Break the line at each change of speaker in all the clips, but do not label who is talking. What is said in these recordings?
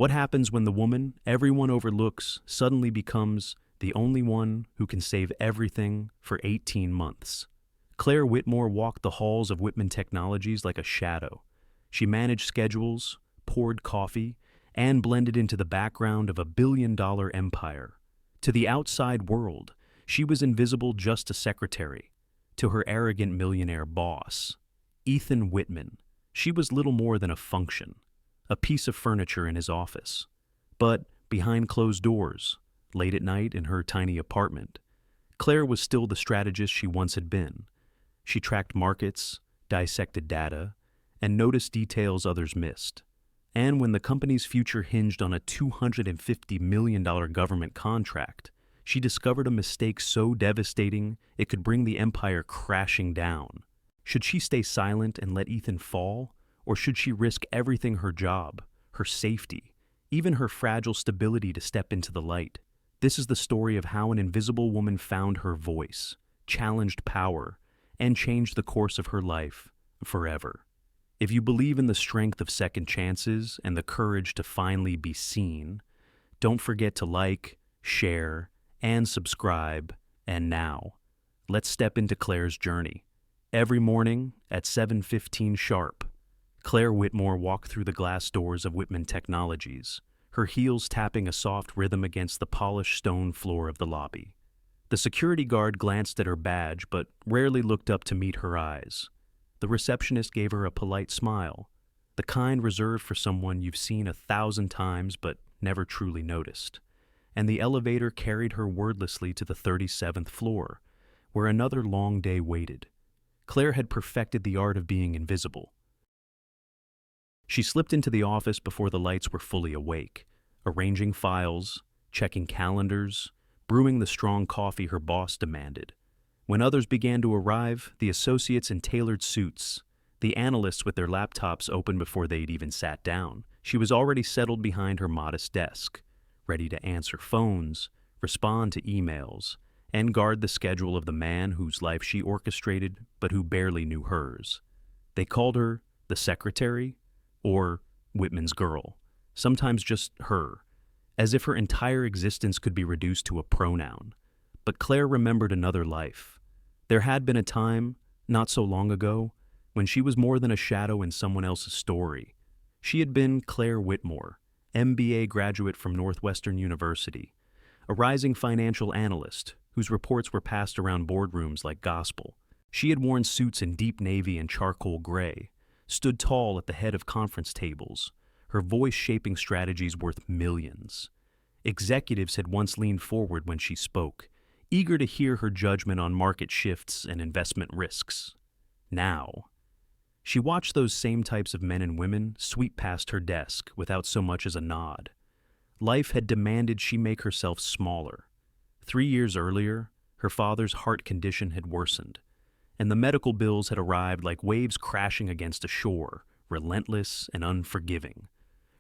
What happens when the woman everyone overlooks suddenly becomes the only one who can save everything for 18 months? Claire Whitmore walked the halls of Whitman Technologies like a shadow. She managed schedules, poured coffee, and blended into the background of a billion-dollar empire. To the outside world, she was invisible, just a secretary. To her arrogant millionaire boss, Ethan Whitman, she was little more than a function, a piece of furniture in his office. But behind closed doors, late at night in her tiny apartment, Claire was still the strategist she once had been. She tracked markets, dissected data, and noticed details others missed. And when the company's future hinged on a $250 million government contract, she discovered a mistake so devastating it could bring the empire crashing down. Should she stay silent and let Ethan fall, or should she risk everything, her job, her safety, even her fragile stability, to step into the light? This is the story of how an invisible woman found her voice, challenged power, and changed the course of her life forever. If you believe in the strength of second chances and the courage to finally be seen, don't forget to like, share, and subscribe. And now, let's step into Claire's journey. Every morning at 7:15 sharp, Claire Whitmore walked through the glass doors of Whitman Technologies, her heels tapping a soft rhythm against the polished stone floor of the lobby. The security guard glanced at her badge but rarely looked up to meet her eyes. The receptionist gave her a polite smile, the kind reserved for someone you've seen 1,000 times but never truly noticed. And the elevator carried her wordlessly to the 37th floor, where another long day waited. Claire had perfected the art of being invisible. She slipped into the office before the lights were fully awake, arranging files, checking calendars, brewing the strong coffee her boss demanded. When others began to arrive, the associates in tailored suits, the analysts with their laptops open before they'd even sat down, she was already settled behind her modest desk, ready to answer phones, respond to emails, and guard the schedule of the man whose life she orchestrated but who barely knew hers. They called her the secretary, or Whitman's girl, sometimes just her, as if her entire existence could be reduced to a pronoun. But Claire remembered another life. There had been a time, not so long ago, when she was more than a shadow in someone else's story. She had been Claire Whitmore, MBA graduate from Northwestern University, a rising financial analyst whose reports were passed around boardrooms like gospel. She had worn suits in deep navy and charcoal gray, stood tall at the head of conference tables, her voice shaping strategies worth millions. Executives had once leaned forward when she spoke, eager to hear her judgment on market shifts and investment risks. Now, she watched those same types of men and women sweep past her desk without so much as a nod. Life had demanded she make herself smaller. 3 years earlier, her father's heart condition had worsened, and the medical bills had arrived like waves crashing against a shore, relentless and unforgiving.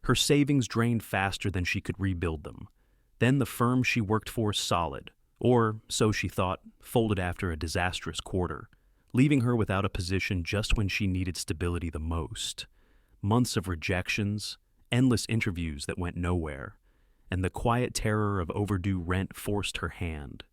Her savings drained faster than she could rebuild them. Then the firm she worked for solid, or so she thought, folded after a disastrous quarter, leaving her without a position just when she needed stability the most. Months of rejections, endless interviews that went nowhere, and the quiet terror of overdue rent forced her hand.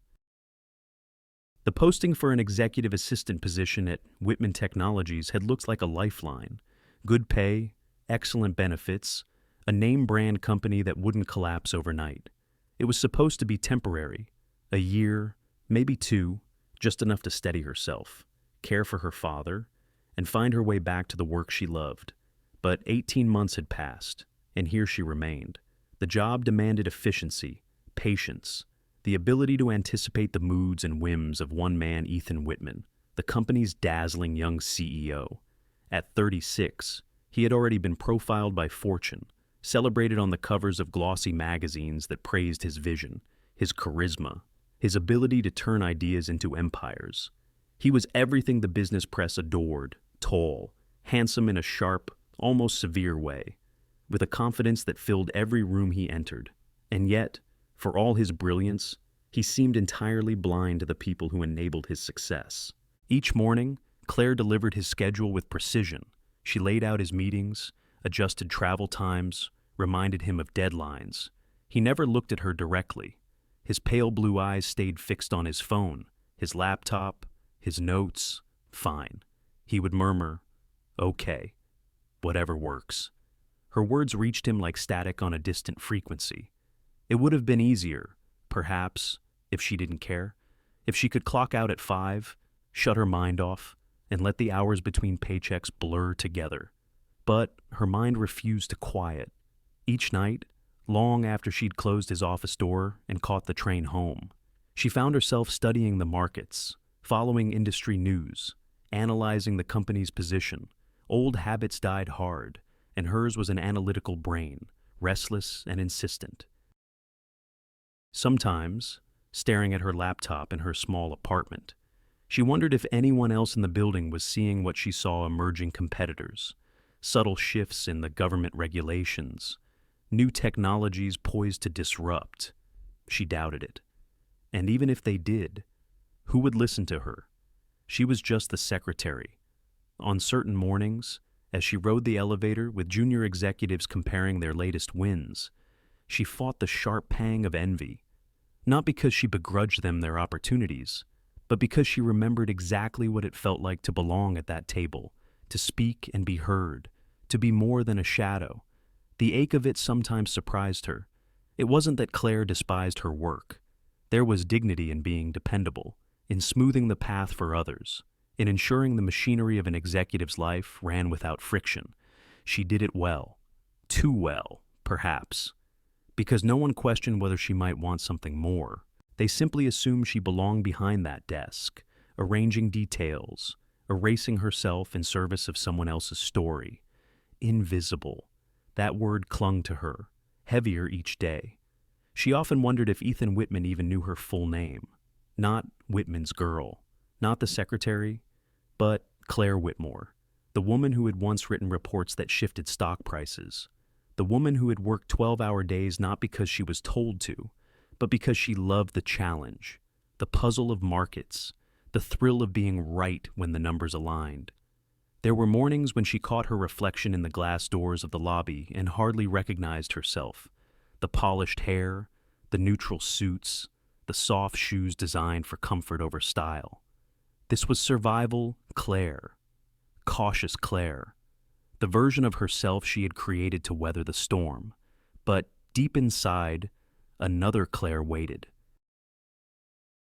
The posting for an executive assistant position at Whitman Technologies had looked like a lifeline. Good pay, excellent benefits, a name-brand company that wouldn't collapse overnight. It was supposed to be temporary. A year, maybe 2, just enough to steady herself, care for her father, and find her way back to the work she loved. But 18 months had passed, and here she remained. The job demanded efficiency, patience, the ability to anticipate the moods and whims of one man, Ethan Whitman, the company's dazzling young CEO. At 36, he had already been profiled by Fortune, celebrated on the covers of glossy magazines that praised his vision, his charisma, his ability to turn ideas into empires. He was everything the business press adored, tall, handsome in a sharp, almost severe way, with a confidence that filled every room he entered. And yet, for all his brilliance, he seemed entirely blind to the people who enabled his success. Each morning, Claire delivered his schedule with precision. She laid out his meetings, adjusted travel times, reminded him of deadlines. He never looked at her directly. His pale blue eyes stayed fixed on his phone, his laptop, his notes. Fine. He would murmur, "Okay, whatever works." Her words reached him like static on a distant frequency. It would have been easier, perhaps, if she didn't care. If she could clock out at 5, shut her mind off, and let the hours between paychecks blur together. But her mind refused to quiet. Each night, long after she'd closed his office door and caught the train home, she found herself studying the markets, following industry news, analyzing the company's position. Old habits died hard, and hers was an analytical brain, restless and insistent. Sometimes, staring at her laptop in her small apartment, she wondered if anyone else in the building was seeing what she saw: emerging competitors, subtle shifts in the government regulations, new technologies poised to disrupt. She doubted it. And even if they did, who would listen to her? She was just the secretary. On certain mornings, as she rode the elevator with junior executives comparing their latest wins, she fought the sharp pang of envy, not because she begrudged them their opportunities, but because she remembered exactly what it felt like to belong at that table, to speak and be heard, to be more than a shadow. The ache of it sometimes surprised her. It wasn't that Claire despised her work. There was dignity in being dependable, in smoothing the path for others, in ensuring the machinery of an executive's life ran without friction. She did it well. Too well, perhaps. Because no one questioned whether she might want something more. They simply assumed she belonged behind that desk, arranging details, erasing herself in service of someone else's story. Invisible. That word clung to her, heavier each day. She often wondered if Ethan Whitman even knew her full name. Not Whitman's girl, not the secretary, but Claire Whitmore, the woman who had once written reports that shifted stock prices, the woman who had worked 12-hour days not because she was told to, but because she loved the challenge, the puzzle of markets, the thrill of being right when the numbers aligned. There were mornings when she caught her reflection in the glass doors of the lobby and hardly recognized herself. The polished hair, the neutral suits, the soft shoes designed for comfort over style. This was survival Claire, cautious Claire, the version of herself she had created to weather the storm. But deep inside, another Claire waited.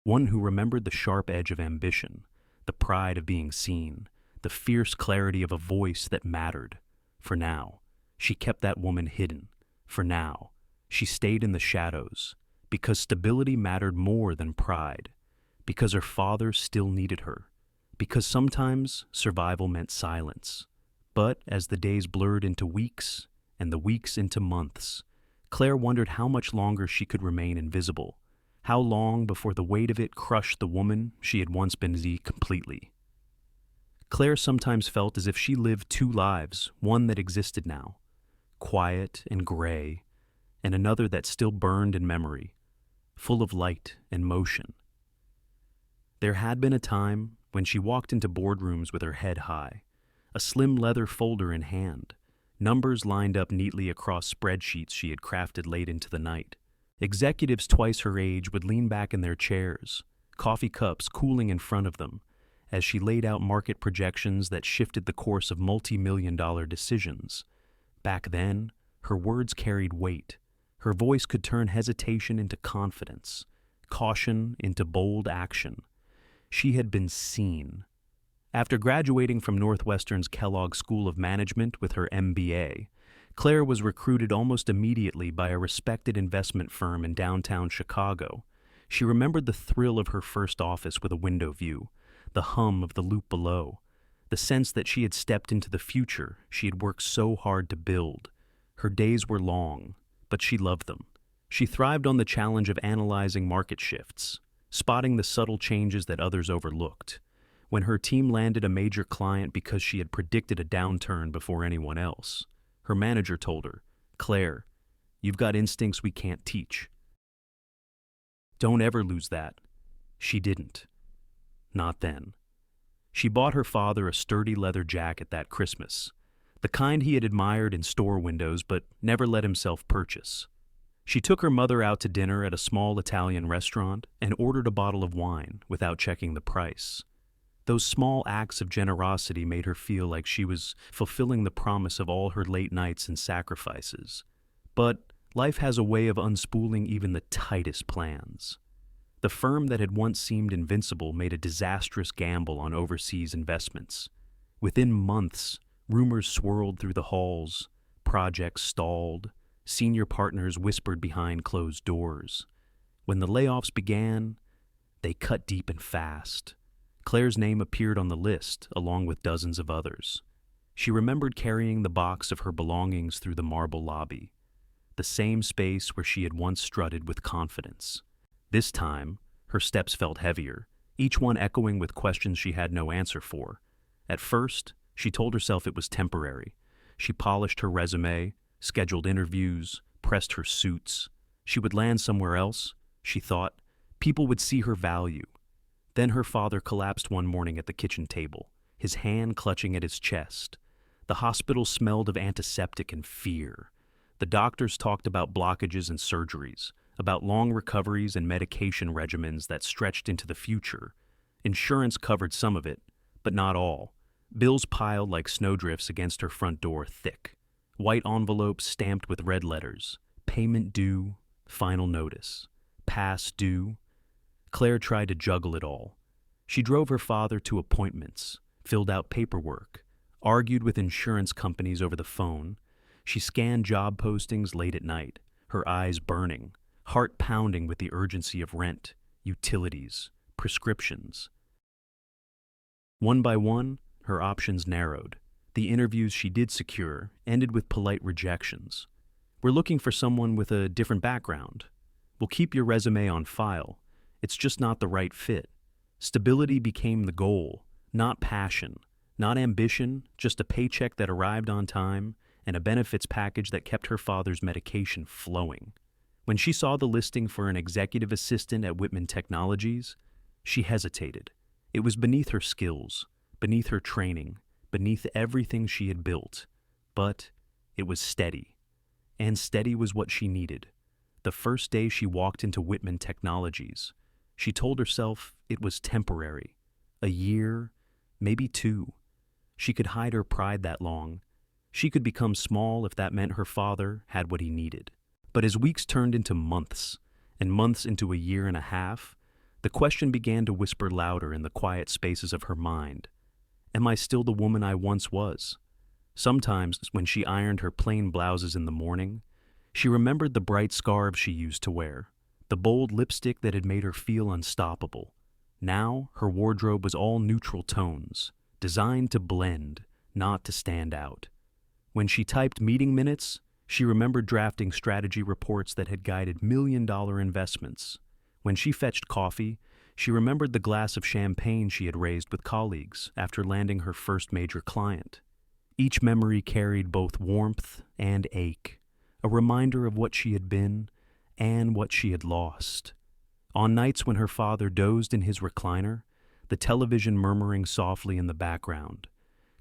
One who remembered the sharp edge of ambition, the pride of being seen, the fierce clarity of a voice that mattered. For now, she kept that woman hidden. For now, she stayed in the shadows, because stability mattered more than pride, because her father still needed her, because sometimes survival meant silence. But as the days blurred into weeks, and the weeks into months, Claire wondered how much longer she could remain invisible, how long before the weight of it crushed the woman she had once been completely. Claire sometimes felt as if she lived two lives, one that existed now, quiet and gray, and another that still burned in memory, full of light and motion. There had been a time when she walked into boardrooms with her head high, a slim leather folder in hand, numbers lined up neatly across spreadsheets she had crafted late into the night. Executives twice her age would lean back in their chairs, coffee cups cooling in front of them, as she laid out market projections that shifted the course of multi-million-dollar decisions. Back then, her words carried weight. Her voice could turn hesitation into confidence, caution into bold action. She had been seen. After graduating from Northwestern's Kellogg School of Management with her MBA, Claire was recruited almost immediately by a respected investment firm in downtown Chicago. She remembered the thrill of her first office with a window view, the hum of the loop below, the sense that she had stepped into the future she had worked so hard to build. Her days were long, but she loved them. She thrived on the challenge of analyzing market shifts, spotting the subtle changes that others overlooked. When her team landed a major client because she had predicted a downturn before anyone else, her manager told her, "Claire, you've got instincts we can't teach." Don't ever lose that. She didn't. Not then. She bought her father a sturdy leather jacket that Christmas, the kind he had admired in store windows but never let himself purchase. She took her mother out to dinner at a small Italian restaurant and ordered a bottle of wine without checking the price. Those small acts of generosity made her feel like she was fulfilling the promise of all her late nights and sacrifices. But life has a way of unspooling even the tightest plans. The firm that had once seemed invincible made a disastrous gamble on overseas investments. Within months, rumors swirled through the halls, projects stalled, senior partners whispered behind closed doors. When the layoffs began, they cut deep and fast. Claire's name appeared on the list, along with dozens of others. She remembered carrying the box of her belongings through the marble lobby, the same space where she had once strutted with confidence. This time, her steps felt heavier, each one echoing with questions she had no answer for. At first, she told herself it was temporary. She polished her resume, scheduled interviews, pressed her suits. She would land somewhere else, she thought. People would see her value. Then her father collapsed one morning at the kitchen table, his hand clutching at his chest. The hospital smelled of antiseptic and fear. The doctors talked about blockages and surgeries, about long recoveries and medication regimens that stretched into the future. Insurance covered some of it, but not all. Bills piled like snowdrifts against her front door, thick. White envelopes stamped with red letters. Payment due, final notice. Past due. Claire tried to juggle it all. She drove her father to appointments, filled out paperwork, argued with insurance companies over the phone. She scanned job postings late at night, her eyes burning, heart pounding with the urgency of rent, utilities, prescriptions. One by one, her options narrowed. The interviews she did secure ended with polite rejections. "We're looking for someone with a different background. We'll keep your resume on file. It's just not the right fit." Stability became the goal, not passion, not ambition, just a paycheck that arrived on time and a benefits package that kept her father's medication flowing. When she saw the listing for an executive assistant at Whitman Technologies, she hesitated. It was beneath her skills, beneath her training, beneath everything she had built. But it was steady. And steady was what she needed. The first day she walked into Whitman Technologies, she told herself it was temporary. A year, maybe 2. She could hide her pride that long. She could become small if that meant her father had what he needed. But as weeks turned into months, and months into a year and a half, the question began to whisper louder in the quiet spaces of her mind. Am I still the woman I once was? Sometimes, when she ironed her plain blouses in the morning, she remembered the bright scarves she used to wear, the bold lipstick that had made her feel unstoppable. Now, her wardrobe was all neutral tones, designed to blend, not to stand out. When she typed meeting minutes, she remembered drafting strategy reports that had guided million-dollar investments. When she fetched coffee, she remembered the glass of champagne she had raised with colleagues after landing her first major client. Each memory carried both warmth and ache, a reminder of what she had been and what she had lost. On nights when her father dozed in his recliner, the television murmuring softly in the background,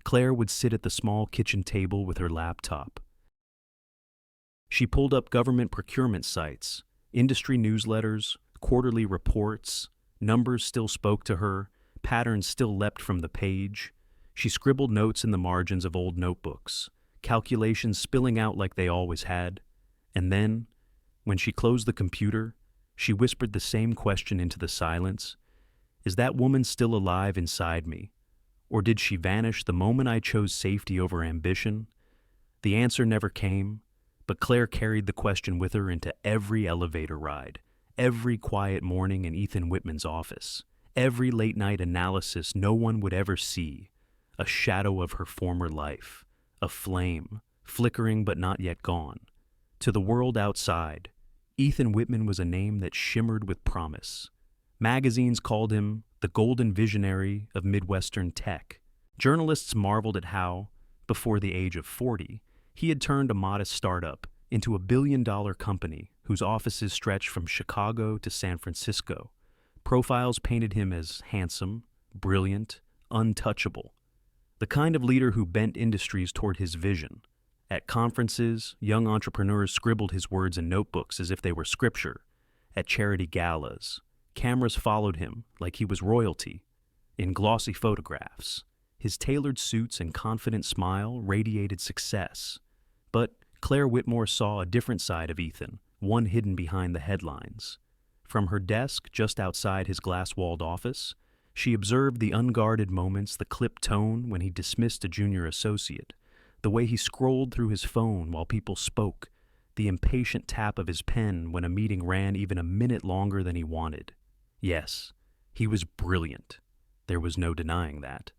Claire would sit at the small kitchen table with her laptop. She pulled up government procurement sites, industry newsletters, quarterly reports. Numbers still spoke to her, patterns still leapt from the page. She scribbled notes in the margins of old notebooks, calculations spilling out like they always had. And then, when she closed the computer, she whispered the same question into the silence. Is that woman still alive inside me? Or did she vanish the moment I chose safety over ambition? The answer never came, but Claire carried the question with her into every elevator ride, every quiet morning in Ethan Whitman's office, every late-night analysis no one would ever see, a shadow of her former life, a flame, flickering but not yet gone. To the world outside, Ethan Whitman was a name that shimmered with promise. Magazines called him the golden visionary of Midwestern tech. Journalists marveled at how, before the age of 40, he had turned a modest startup into a billion-dollar company whose offices stretched from Chicago to San Francisco. Profiles painted him as handsome, brilliant, untouchable. The kind of leader who bent industries toward his vision. At conferences, young entrepreneurs scribbled his words in notebooks as if they were scripture. At charity galas, cameras followed him like he was royalty. In glossy photographs, his tailored suits and confident smile radiated success. But Claire Whitmore saw a different side of Ethan, one hidden behind the headlines. From her desk just outside his glass-walled office, she observed the unguarded moments, the clipped tone when he dismissed a junior associate, the way he scrolled through his phone while people spoke, the impatient tap of his pen when a meeting ran even a minute longer than he wanted. Yes, he was brilliant. There was no denying that.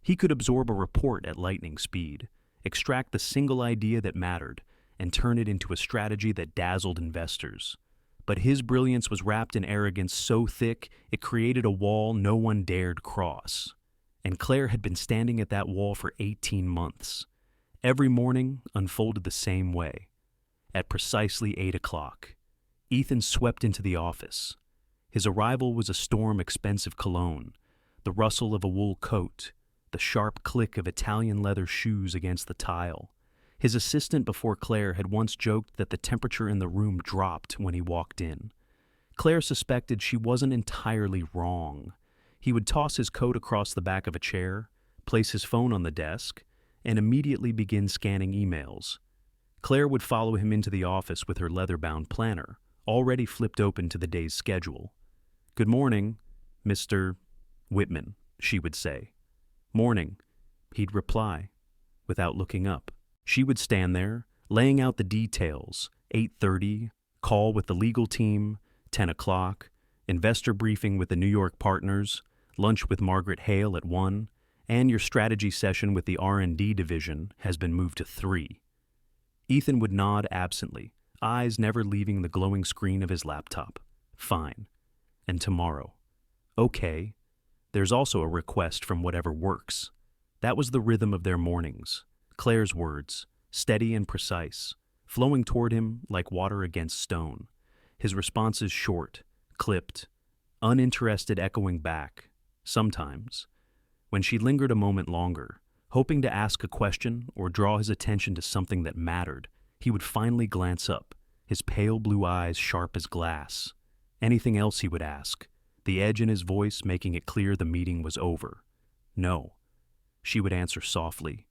He could absorb a report at lightning speed, extract the single idea that mattered, and turn it into a strategy that dazzled investors. But his brilliance was wrapped in arrogance so thick it created a wall no one dared cross. And Claire had been standing at that wall for 18 months. Every morning unfolded the same way. At precisely 8 o'clock, Ethan swept into the office. His arrival was a storm-expensive cologne, the rustle of a wool coat, the sharp click of Italian leather shoes against the tile. His assistant before Claire had once joked that the temperature in the room dropped when he walked in. Claire suspected she wasn't entirely wrong. He would toss his coat across the back of a chair, place his phone on the desk, and immediately begin scanning emails. Claire would follow him into the office with her leather-bound planner, already flipped open to the day's schedule. "Good morning, Mr. Whitman," she would say. "Morning," he'd reply, without looking up. She would stand there, laying out the details, 8:30, call with the legal team, 10 o'clock, investor briefing with the New York partners, lunch with Margaret Hale at 1, and your strategy session with the R&D division has been moved to 3. Ethan would nod absently, eyes never leaving the glowing screen of his laptop. Fine. And tomorrow? Okay. There's also a request from whatever works. That was the rhythm of their mornings. Claire's words, steady and precise, flowing toward him like water against stone. His responses short, clipped, uninterested, echoing back, sometimes. When she lingered a moment longer, hoping to ask a question or draw his attention to something that mattered, he would finally glance up, his pale blue eyes sharp as glass. Anything else he would ask, the edge in his voice making it clear the meeting was over. No. She would answer softly,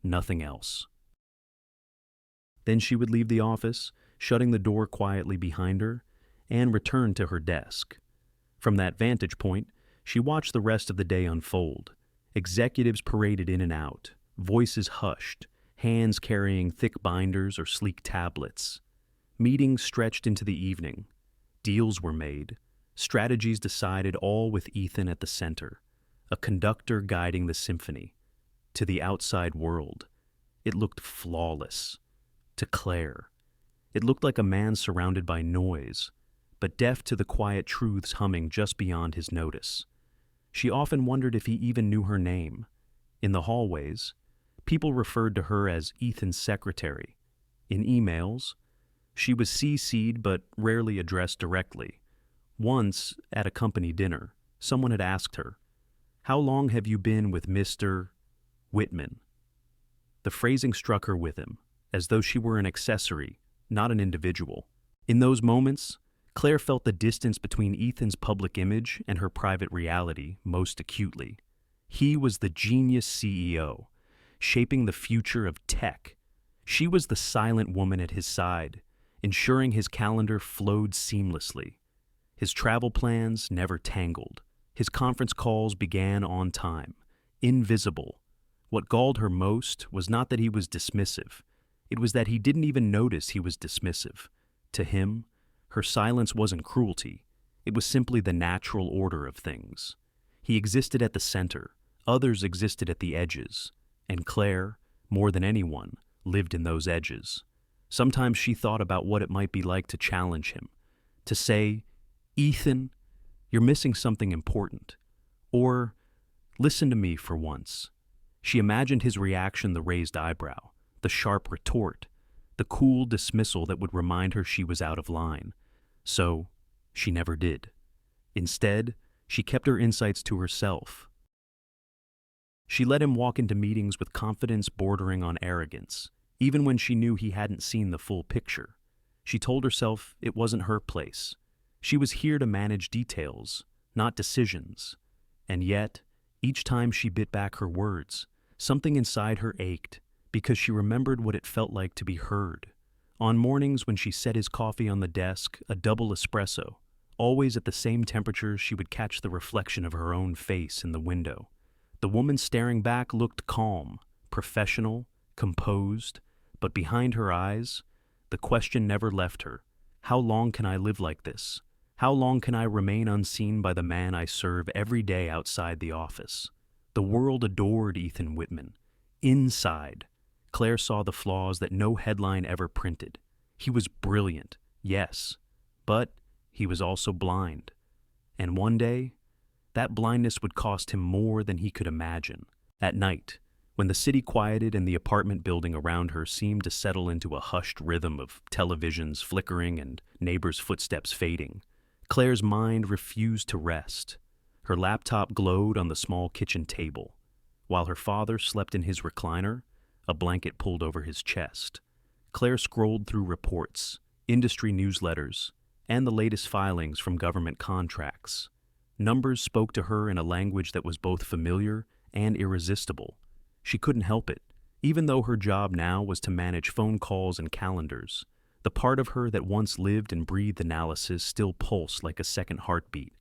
nothing else. Then she would leave the office, shutting the door quietly behind her, and return to her desk. From that vantage point, she watched the rest of the day unfold. Executives paraded in and out, voices hushed, hands carrying thick binders or sleek tablets. Meetings stretched into the evening. Deals were made. Strategies decided, all with Ethan at the center, a conductor guiding the symphony. To the outside world, it looked flawless. To Claire, it looked like a man surrounded by noise, but deaf to the quiet truths humming just beyond his notice. She often wondered if he even knew her name. In the hallways, people referred to her as Ethan's secretary. In emails, she was CC'd but rarely addressed directly. Once, at a company dinner, someone had asked her, "How long have you been with Mr. Whitman?" The phrasing struck her with him, as though she were an accessory, not an individual. In those moments, Claire felt the distance between Ethan's public image and her private reality most acutely. He was the genius CEO, shaping the future of tech. She was the silent woman at his side, ensuring his calendar flowed seamlessly. His travel plans never tangled. His conference calls began on time, invisible. What galled her most was not that he was dismissive. It was that he didn't even notice he was dismissive. To him, her silence wasn't cruelty. It was simply the natural order of things. He existed at the center. Others existed at the edges. And Claire, more than anyone, lived in those edges. Sometimes she thought about what it might be like to challenge him, to say, "Ethan, you're missing something important," or "Listen to me for once." She imagined his reaction, the raised eyebrow, the sharp retort, the cool dismissal that would remind her she was out of line. So, she never did. Instead, she kept her insights to herself. She let him walk into meetings with confidence bordering on arrogance, even when she knew he hadn't seen the full picture. She told herself it wasn't her place. She was here to manage details, not decisions. And yet, each time she bit back her words, something inside her ached because she remembered what it felt like to be heard. On mornings when she set his coffee on the desk, a double espresso, always at the same temperature, she would catch the reflection of her own face in the window. The woman staring back looked calm, professional, composed, but behind her eyes, the question never left her. How long can I live like this? How long can I remain unseen by the man I serve every day outside the office? The world adored Ethan Whitman. Inside, Claire saw the flaws that no headline ever printed. He was brilliant, yes, but he was also blind. And one day, that blindness would cost him more than he could imagine. At night, when the city quieted and the apartment building around her seemed to settle into a hushed rhythm of televisions flickering and neighbors' footsteps fading, Claire's mind refused to rest. Her laptop glowed on the small kitchen table, while her father slept in his recliner, a blanket pulled over his chest. Claire scrolled through reports, industry newsletters, and the latest filings from government contracts. Numbers spoke to her in a language that was both familiar and irresistible. She couldn't help it, even though her job now was to manage phone calls and calendars. The part of her that once lived and breathed analysis still pulsed like a second heartbeat.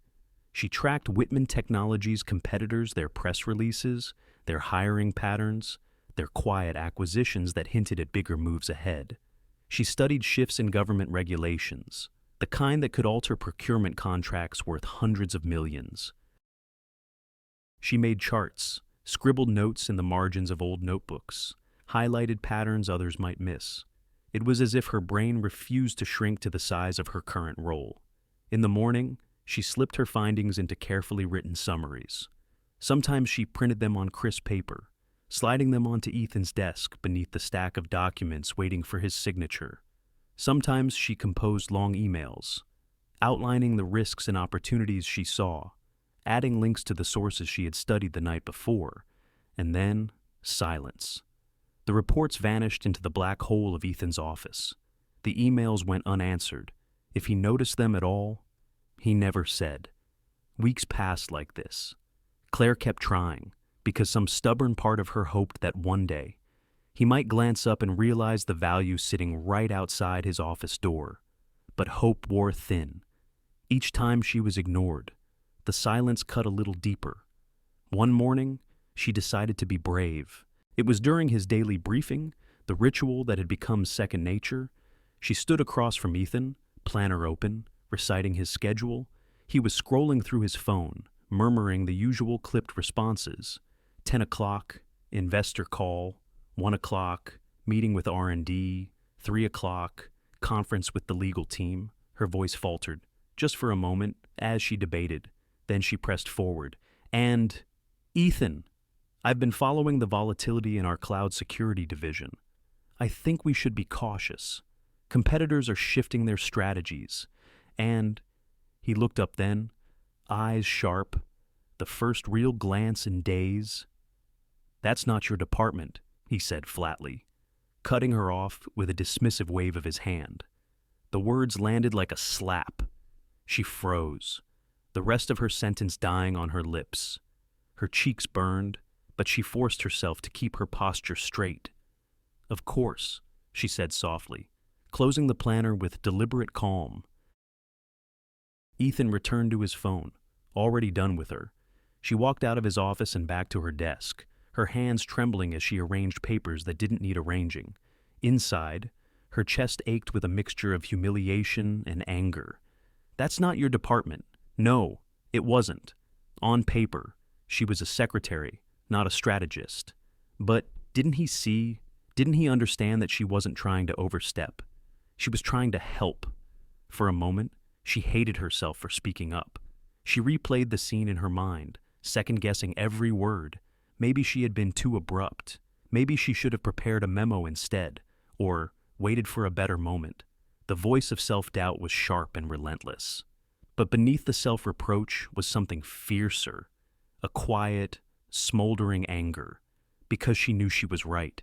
She tracked Whitman Technologies' competitors, their press releases, their hiring patterns, their quiet acquisitions that hinted at bigger moves ahead. She studied shifts in government regulations, the kind that could alter procurement contracts worth hundreds of millions. She made charts, scribbled notes in the margins of old notebooks, highlighted patterns others might miss. It was as if her brain refused to shrink to the size of her current role. In the morning, she slipped her findings into carefully written summaries. Sometimes she printed them on crisp paper, sliding them onto Ethan's desk beneath the stack of documents waiting for his signature. Sometimes she composed long emails, outlining the risks and opportunities she saw, adding links to the sources she had studied the night before, and then silence. The reports vanished into the black hole of Ethan's office. The emails went unanswered. If he noticed them at all, he never said. Weeks passed like this. Claire kept trying, because some stubborn part of her hoped that one day, he might glance up and realize the value sitting right outside his office door. But hope wore thin. Each time she was ignored, the silence cut a little deeper. One morning, she decided to be brave. It was during his daily briefing, the ritual that had become second nature. She stood across from Ethan, planner open, reciting his schedule. He was scrolling through his phone, murmuring the usual clipped responses. 10 o'clock, investor call. 1 o'clock, meeting with R&D. 3 o'clock, conference with the legal team. Her voice faltered, just for a moment, as she debated. Then she pressed forward. And, Ethan, I've been following the volatility in our cloud security division. I think we should be cautious. Competitors are shifting their strategies. And, he looked up then, eyes sharp, the first real glance in days. That's not your department, he said flatly, cutting her off with a dismissive wave of his hand. The words landed like a slap. She froze, the rest of her sentence dying on her lips. Her cheeks burned, but she forced herself to keep her posture straight. Of course, she said softly, closing the planner with deliberate calm. Ethan returned to his phone, already done with her. She walked out of his office and back to her desk, her hands trembling as she arranged papers that didn't need arranging. Inside, her chest ached with a mixture of humiliation and anger. That's not your department. No, it wasn't. On paper, she was a secretary, not a strategist. But didn't he understand that she wasn't trying to overstep? She was trying to help. For a moment, she hated herself for speaking up. She replayed the scene in her mind, second-guessing every word. Maybe she had been too abrupt. Maybe she should have prepared a memo instead, or waited for a better moment. The voice of self-doubt was sharp and relentless. But beneath the self-reproach was something fiercer, a quiet, smoldering anger, because she knew she was right.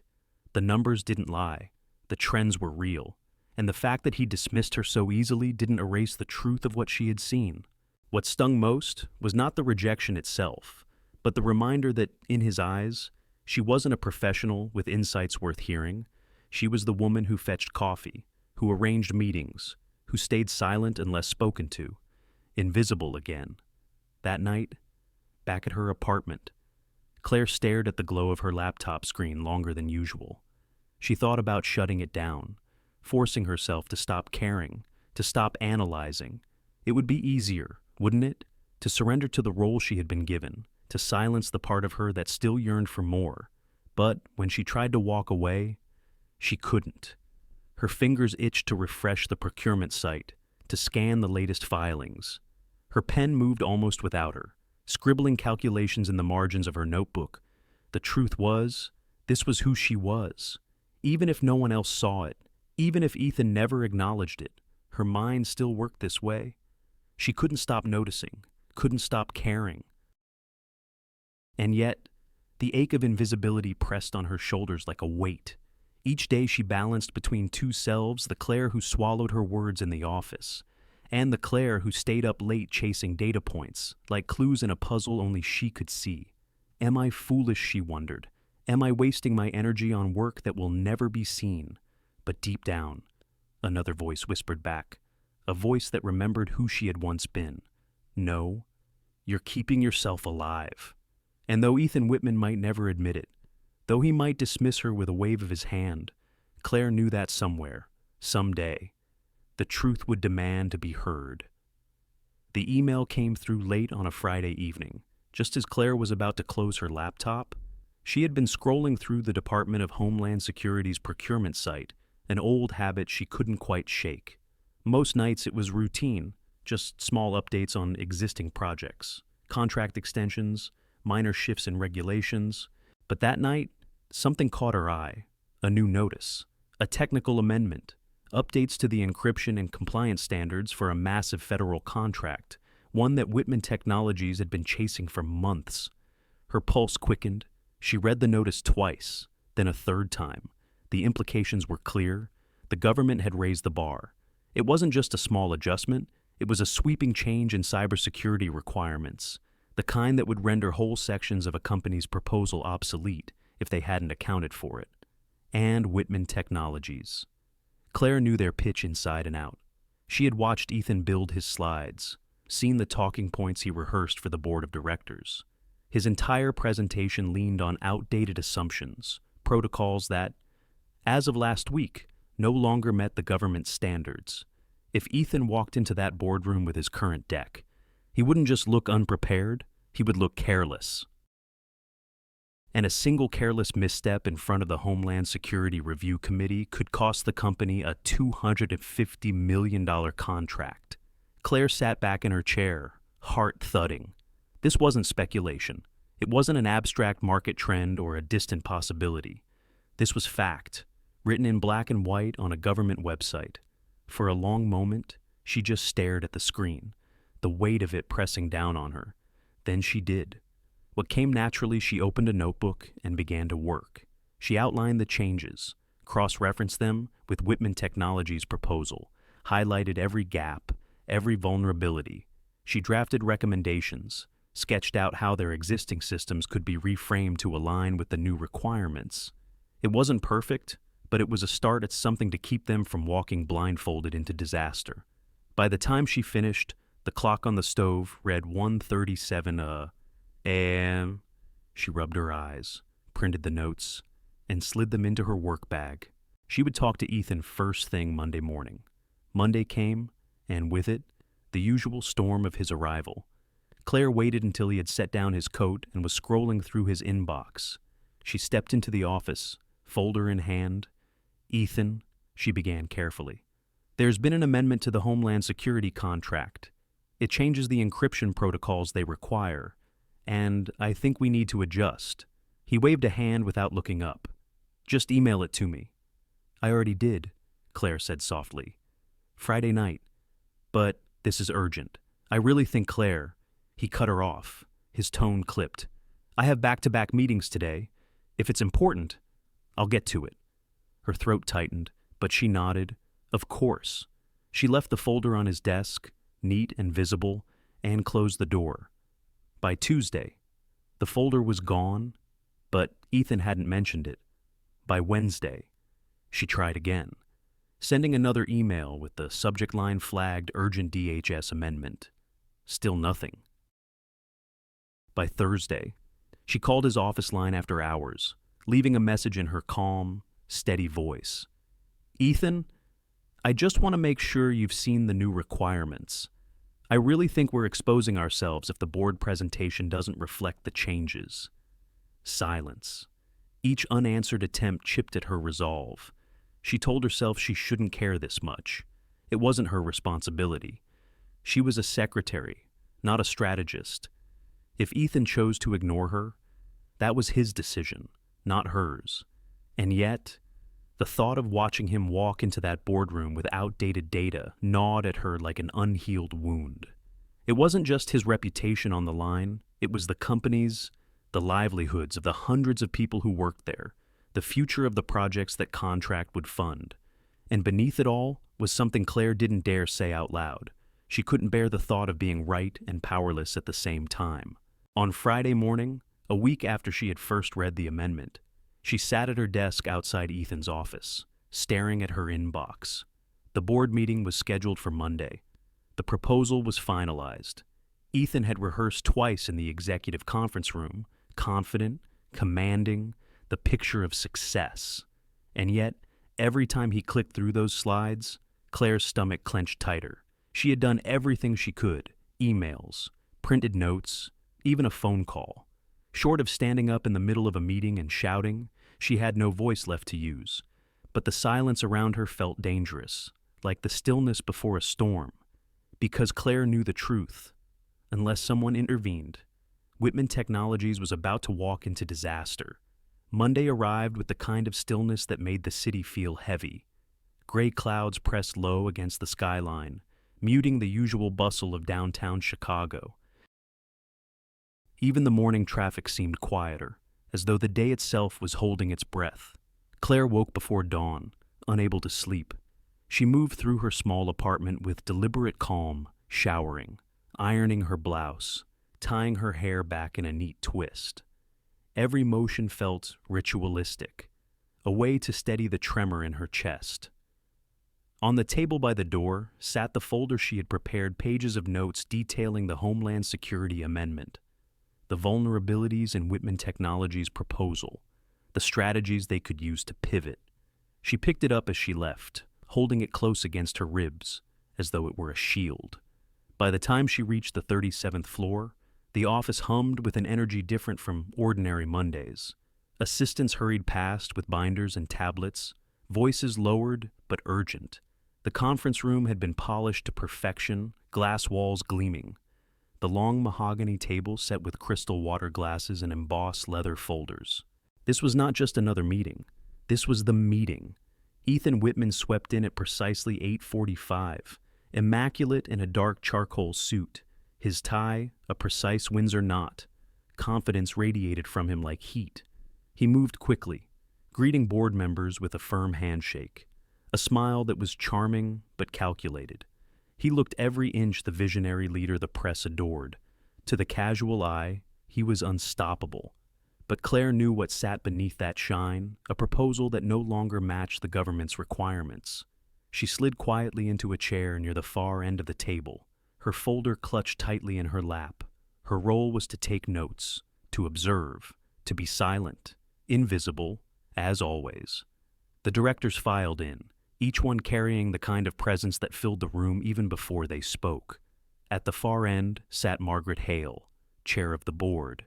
The numbers didn't lie, the trends were real, and the fact that he dismissed her so easily didn't erase the truth of what she had seen. What stung most was not the rejection itself, but the reminder that, in his eyes, she wasn't a professional with insights worth hearing. She was the woman who fetched coffee, who arranged meetings, who stayed silent unless spoken to, invisible again. That night, back at her apartment, Claire stared at the glow of her laptop screen longer than usual. She thought about shutting it down, forcing herself to stop caring, to stop analyzing. It would be easier, wouldn't it, to surrender to the role she had been given, to silence the part of her that still yearned for more. But when she tried to walk away, she couldn't. Her fingers itched to refresh the procurement site, to scan the latest filings. Her pen moved almost without her, scribbling calculations in the margins of her notebook. The truth was, this was who she was. Even if no one else saw it, even if Ethan never acknowledged it, her mind still worked this way. She couldn't stop noticing, couldn't stop caring. And yet, the ache of invisibility pressed on her shoulders like a weight. Each day she balanced between two selves, the Claire who swallowed her words in the office, and the Claire who stayed up late chasing data points, like clues in a puzzle only she could see. Am I foolish, she wondered. Am I wasting my energy on work that will never be seen? But deep down, another voice whispered back, a voice that remembered who she had once been. No, you're keeping yourself alive. And though Ethan Whitman might never admit it, though he might dismiss her with a wave of his hand, Claire knew that somewhere, someday, the truth would demand to be heard. The email came through late on a Friday evening. Just as Claire was about to close her laptop, she had been scrolling through the Department of Homeland Security's procurement site, an old habit she couldn't quite shake. Most nights it was routine, just small updates on existing projects, contract extensions, minor shifts in regulations. But that night, something caught her eye. A new notice, a technical amendment, updates to the encryption and compliance standards for a massive federal contract, one that Whitman Technologies had been chasing for months. Her pulse quickened. She read the notice twice, then a third time. The implications were clear. The government had raised the bar. It wasn't just a small adjustment, it was a sweeping change in cybersecurity requirements, the kind that would render whole sections of a company's proposal obsolete if they hadn't accounted for it. And Whitman Technologies. Claire knew their pitch inside and out. She had watched Ethan build his slides, seen the talking points he rehearsed for the board of directors. His entire presentation leaned on outdated assumptions, protocols that, as of last week, no longer met the government's standards. If Ethan walked into that boardroom with his current deck, he wouldn't just look unprepared, he would look careless. And a single careless misstep in front of the Homeland Security Review Committee could cost the company a $250 million contract. Claire sat back in her chair, heart thudding. This wasn't speculation. It wasn't an abstract market trend or a distant possibility. This was fact, written in black and white on a government website. For a long moment, she just stared at the screen, the weight of it pressing down on her. Then she did. What came naturally, she opened a notebook and began to work. She outlined the changes, cross-referenced them with Whitman Technologies' proposal, highlighted every gap, every vulnerability. She drafted recommendations, sketched out how their existing systems could be reframed to align with the new requirements. It wasn't perfect, but it was a start at something to keep them from walking blindfolded into disaster. By the time she finished, the clock on the stove read 1:37 a.m. She rubbed her eyes, printed the notes, and slid them into her work bag. She would talk to Ethan first thing Monday morning. Monday came, and with it, the usual storm of his arrival. Claire waited until he had set down his coat and was scrolling through his inbox. She stepped into the office, folder in hand. "Ethan," she began carefully, "there's been an amendment to the Homeland Security contract. It changes the encryption protocols they require, and I think we need to adjust." He waved a hand without looking up. "Just email it to me." "I already did," Claire said softly. "Friday night. But this is urgent. I really think Claire—" He cut her off, his tone clipped. I have back-to-back meetings today. If it's important, I'll get to it. Her throat tightened, but she nodded. Of course. She left the folder on his desk, neat and visible, and closed the door. By Tuesday, the folder was gone, but Ethan hadn't mentioned it. By Wednesday, she tried again, sending another email with the subject line flagged urgent DHS amendment. Still nothing. By Thursday, she called his office line after hours, leaving a message in her calm, steady voice. Ethan, I just want to make sure you've seen the new requirements. I really think we're exposing ourselves if the board presentation doesn't reflect the changes. Silence. Each unanswered attempt chipped at her resolve. She told herself she shouldn't care this much. It wasn't her responsibility. She was a secretary, not a strategist. If Ethan chose to ignore her, that was his decision, not hers. And yet, the thought of watching him walk into that boardroom with outdated data gnawed at her like an unhealed wound. It wasn't just his reputation on the line, it was the company's, the livelihoods of the hundreds of people who worked there, the future of the projects that contract would fund. And beneath it all was something Claire didn't dare say out loud. She couldn't bear the thought of being right and powerless at the same time. On Friday morning, a week after she had first read the amendment, she sat at her desk outside Ethan's office, staring at her inbox. The board meeting was scheduled for Monday. The proposal was finalized. Ethan had rehearsed twice in the executive conference room, confident, commanding, the picture of success. And yet, every time he clicked through those slides, Claire's stomach clenched tighter. She had done everything she could, emails, printed notes, even a phone call. Short of standing up in the middle of a meeting and shouting, she had no voice left to use. But the silence around her felt dangerous, like the stillness before a storm. Because Claire knew the truth. Unless someone intervened, Whitman Technologies was about to walk into disaster. Monday arrived with the kind of stillness that made the city feel heavy. Gray clouds pressed low against the skyline, muting the usual bustle of downtown Chicago. Even the morning traffic seemed quieter, as though the day itself was holding its breath. Claire woke before dawn, unable to sleep. She moved through her small apartment with deliberate calm, showering, ironing her blouse, tying her hair back in a neat twist. Every motion felt ritualistic, a way to steady the tremor in her chest. On the table by the door sat the folder she had prepared, pages of notes detailing the Homeland Security Amendment, the vulnerabilities in Whitman Technologies' proposal, the strategies they could use to pivot. She picked it up as she left, holding it close against her ribs, as though it were a shield. By the time she reached the 37th floor, the office hummed with an energy different from ordinary Mondays. Assistants hurried past with binders and tablets, voices lowered but urgent. The conference room had been polished to perfection, glass walls gleaming. The long mahogany table set with crystal water glasses and embossed leather folders. This was not just another meeting. This was the meeting. Ethan Whitman swept in at precisely 8:45, immaculate in a dark charcoal suit, his tie a precise Windsor knot. Confidence radiated from him like heat. He moved quickly, greeting board members with a firm handshake, a smile that was charming but calculated. He looked every inch the visionary leader the press adored. To the casual eye, he was unstoppable. But Claire knew what sat beneath that shine, a proposal that no longer matched the government's requirements. She slid quietly into a chair near the far end of the table, her folder clutched tightly in her lap. Her role was to take notes, to observe, to be silent, invisible, as always. The directors filed in, each one carrying the kind of presence that filled the room even before they spoke. At the far end sat Margaret Hale, chair of the board.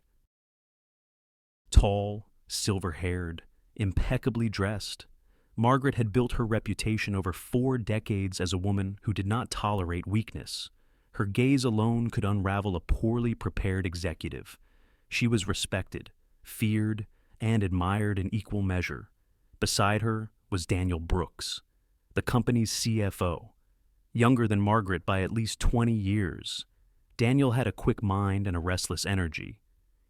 Tall, silver-haired, impeccably dressed, Margaret had built her reputation over 4 decades as a woman who did not tolerate weakness. Her gaze alone could unravel a poorly prepared executive. She was respected, feared, and admired in equal measure. Beside her was Daniel Brooks, the company's CFO, younger than Margaret by at least 20 years. Daniel had a quick mind and a restless energy.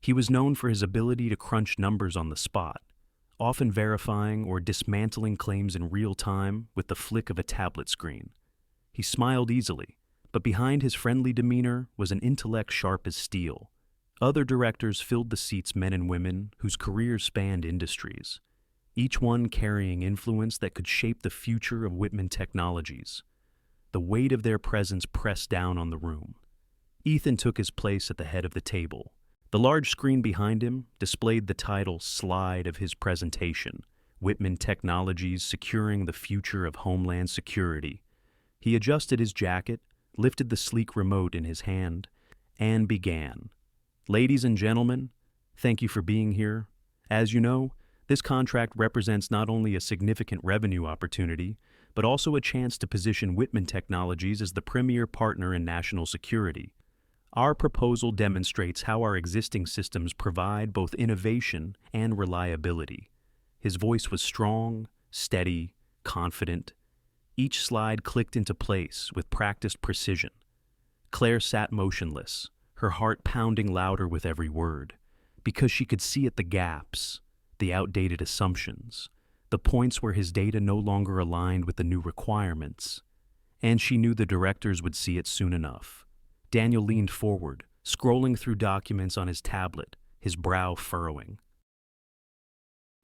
He was known for his ability to crunch numbers on the spot, often verifying or dismantling claims in real time with the flick of a tablet screen. He smiled easily, but behind his friendly demeanor was an intellect sharp as steel. Other directors filled the seats, men and women whose careers spanned industries, each one carrying influence that could shape the future of Whitman Technologies. The weight of their presence pressed down on the room. Ethan took his place at the head of the table. The large screen behind him displayed the title slide of his presentation, Whitman Technologies Securing the Future of Homeland Security. He adjusted his jacket, lifted the sleek remote in his hand, and began. Ladies and gentlemen, thank you for being here. As you know, this contract represents not only a significant revenue opportunity, but also a chance to position Whitman Technologies as the premier partner in national security. Our proposal demonstrates how our existing systems provide both innovation and reliability. His voice was strong, steady, confident. Each slide clicked into place with practiced precision. Claire sat motionless, her heart pounding louder with every word, because she could see at the gaps, the outdated assumptions, the points where his data no longer aligned with the new requirements. And she knew the directors would see it soon enough. Daniel leaned forward, scrolling through documents on his tablet, his brow furrowing.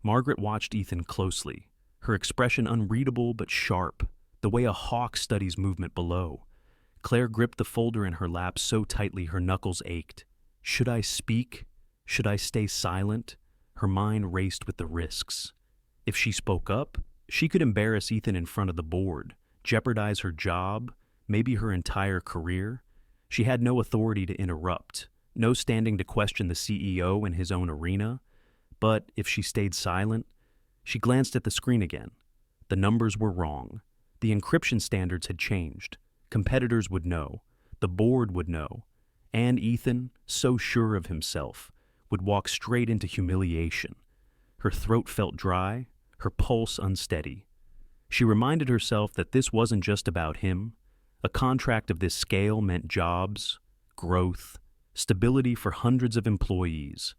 Margaret watched Ethan closely, her expression unreadable but sharp, the way a hawk studies movement below. Claire gripped the folder in her lap so tightly her knuckles ached. Should I speak? Should I stay silent? Her mind raced with the risks. If she spoke up, she could embarrass Ethan in front of the board, jeopardize her job, maybe her entire career. She had no authority to interrupt, no standing to question the CEO in his own arena. But if she stayed silent, she glanced at the screen again. The numbers were wrong. The encryption standards had changed. Competitors would know. The board would know. And Ethan, so sure of himself, would walk straight into humiliation. Her throat felt dry, her pulse unsteady. She reminded herself that this wasn't just about him. A contract of this scale meant jobs, growth, stability for hundreds of employees.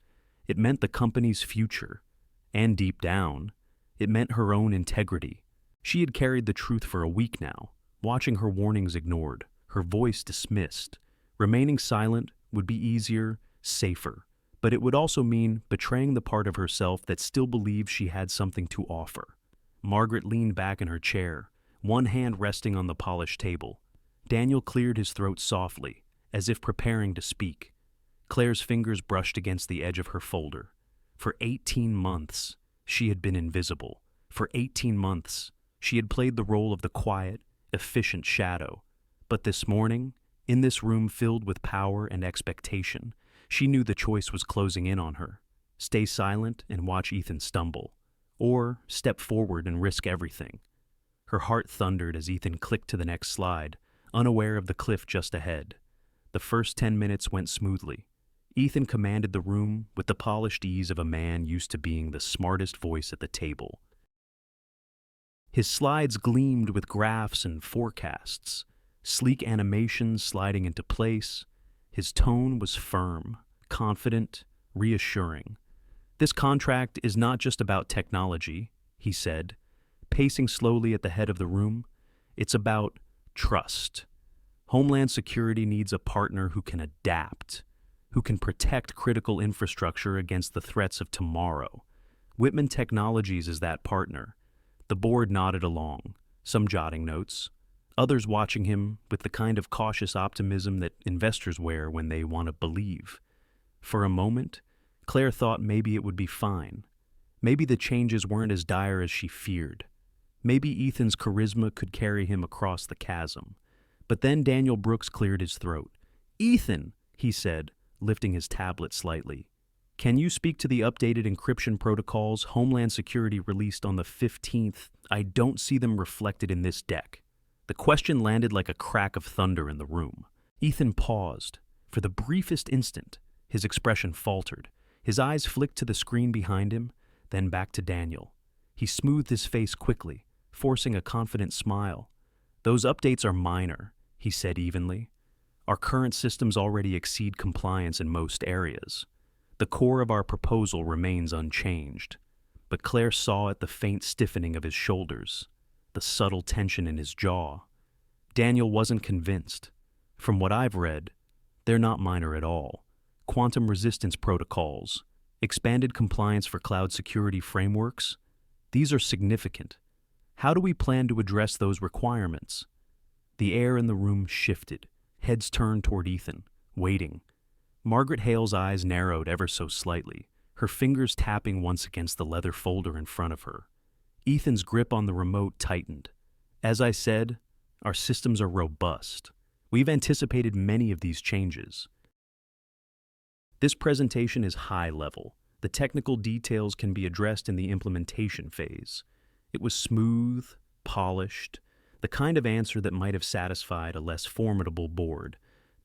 It meant the company's future. And deep down, it meant her own integrity. She had carried the truth for a week now, watching her warnings ignored, her voice dismissed. Remaining silent would be easier, safer, but it would also mean betraying the part of herself that still believed she had something to offer. Margaret leaned back in her chair, one hand resting on the polished table. Daniel cleared his throat softly, as if preparing to speak. Claire's fingers brushed against the edge of her folder. For 18 months, she had been invisible. For 18 months, she had played the role of the quiet, efficient shadow. But this morning, in this room filled with power and expectation, she knew the choice was closing in on her. Stay silent and watch Ethan stumble, or step forward and risk everything. Her heart thundered as Ethan clicked to the next slide, unaware of the cliff just ahead. The first 10 minutes went smoothly. Ethan commanded the room with the polished ease of a man used to being the smartest voice at the table. His slides gleamed with graphs and forecasts, sleek animations sliding into place. His tone was firm, confident, reassuring. This contract is not just about technology, he said, pacing slowly at the head of the room. It's about trust. Homeland Security needs a partner who can adapt, who can protect critical infrastructure against the threats of tomorrow. Whitman Technologies is that partner. The board nodded along, some jotting notes, others watching him with the kind of cautious optimism that investors wear when they want to believe. For a moment, Claire thought maybe it would be fine. Maybe the changes weren't as dire as she feared. Maybe Ethan's charisma could carry him across the chasm. But then Daniel Brooks cleared his throat. "Ethan," he said, lifting his tablet slightly, "can you speak to the updated encryption protocols Homeland Security released on the 15th? I don't see them reflected in this deck." The question landed like a crack of thunder in the room. Ethan paused. For the briefest instant, his expression faltered. His eyes flicked to the screen behind him, then back to Daniel. He smoothed his face quickly, forcing a confident smile. "Those updates are minor," he said evenly. "Our current systems already exceed compliance in most areas. The core of our proposal remains unchanged, but Claire saw at the faint stiffening of his shoulders, the subtle tension in his jaw. Daniel wasn't convinced. From what I've read, they're not minor at all. Quantum resistance protocols, expanded compliance for cloud security frameworks, these are significant. How do we plan to address those requirements? The air in the room shifted, heads turned toward Ethan, waiting. Margaret Hale's eyes narrowed ever so slightly, her fingers tapping once against the leather folder in front of her. Ethan's grip on the remote tightened. As I said, our systems are robust. We've anticipated many of these changes. This presentation is high level. The technical details can be addressed in the implementation phase. It was smooth, polished, the kind of answer that might have satisfied a less formidable board,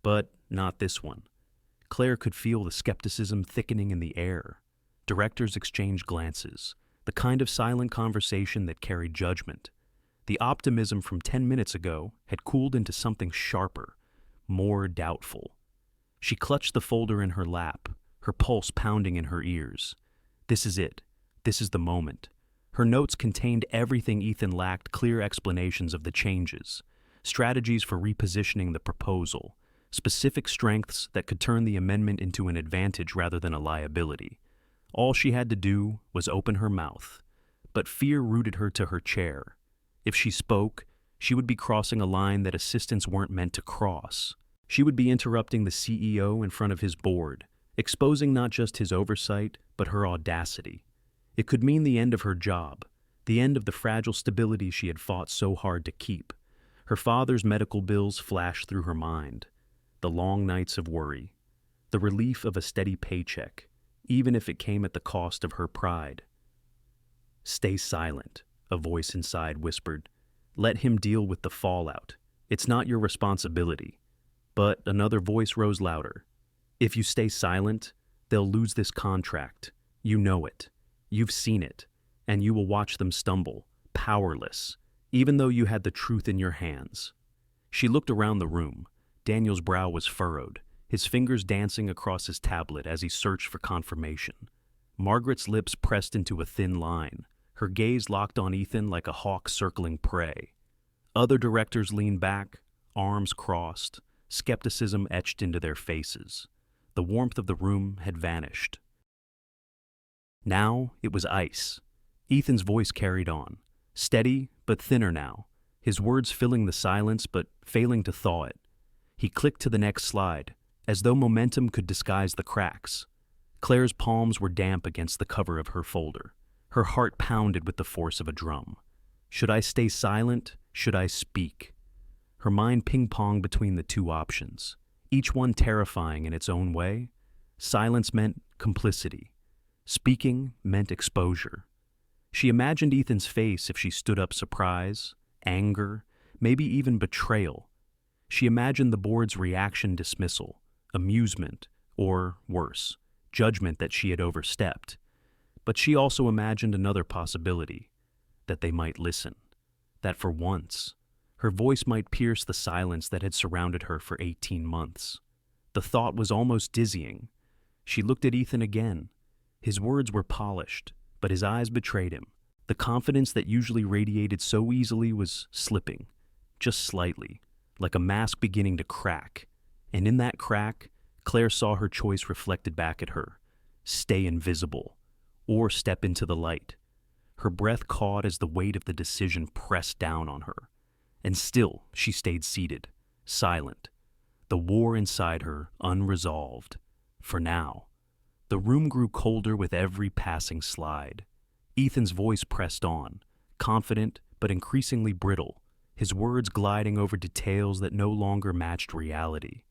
but not this one. Claire could feel the skepticism thickening in the air. Directors exchanged glances, the kind of silent conversation that carried judgment. The optimism from 10 minutes ago had cooled into something sharper, more doubtful. She clutched the folder in her lap, her pulse pounding in her ears. This is it. This is the moment. Her notes contained everything Ethan lacked: clear explanations of the changes, strategies for repositioning the proposal, specific strengths that could turn the amendment into an advantage rather than a liability. All she had to do was open her mouth, but fear rooted her to her chair. If she spoke, she would be crossing a line that assistants weren't meant to cross. She would be interrupting the CEO in front of his board, exposing not just his oversight, but her audacity. It could mean the end of her job, the end of the fragile stability she had fought so hard to keep. Her father's medical bills flashed through her mind. The long nights of worry, the relief of a steady paycheck, even if it came at the cost of her pride. "Stay silent," a voice inside whispered. "Let him deal with the fallout. It's not your responsibility." But another voice rose louder. "If you stay silent, they'll lose this contract. You know it. You've seen it. And you will watch them stumble, powerless, even though you had the truth in your hands." She looked around the room. Daniel's brow was furrowed, his fingers dancing across his tablet as he searched for confirmation. Margaret's lips pressed into a thin line, her gaze locked on Ethan like a hawk circling prey. Other directors leaned back, arms crossed, skepticism etched into their faces. The warmth of the room had vanished. Now it was ice. Ethan's voice carried on, steady but thinner now, his words filling the silence but failing to thaw it. He clicked to the next slide, as though momentum could disguise the cracks. Claire's palms were damp against the cover of her folder. Her heart pounded with the force of a drum. Should I stay silent? Should I speak? Her mind ping-ponged between the two options, each one terrifying in its own way. Silence meant complicity. Speaking meant exposure. She imagined Ethan's face if she stood up: surprise, anger, maybe even betrayal. She imagined the board's reaction: dismissal, amusement, or worse, judgment that she had overstepped. But she also imagined another possibility, that they might listen, that for once, her voice might pierce the silence that had surrounded her for 18 months. The thought was almost dizzying. She looked at Ethan again. His words were polished, but his eyes betrayed him. The confidence that usually radiated so easily was slipping, just slightly, like a mask beginning to crack. And in that crack, Claire saw her choice reflected back at her: stay invisible, or step into the light. Her breath caught as the weight of the decision pressed down on her. And still, she stayed seated, silent, the war inside her unresolved. For now. The room grew colder with every passing slide. Ethan's voice pressed on, confident but increasingly brittle, his words gliding over details that no longer matched reality.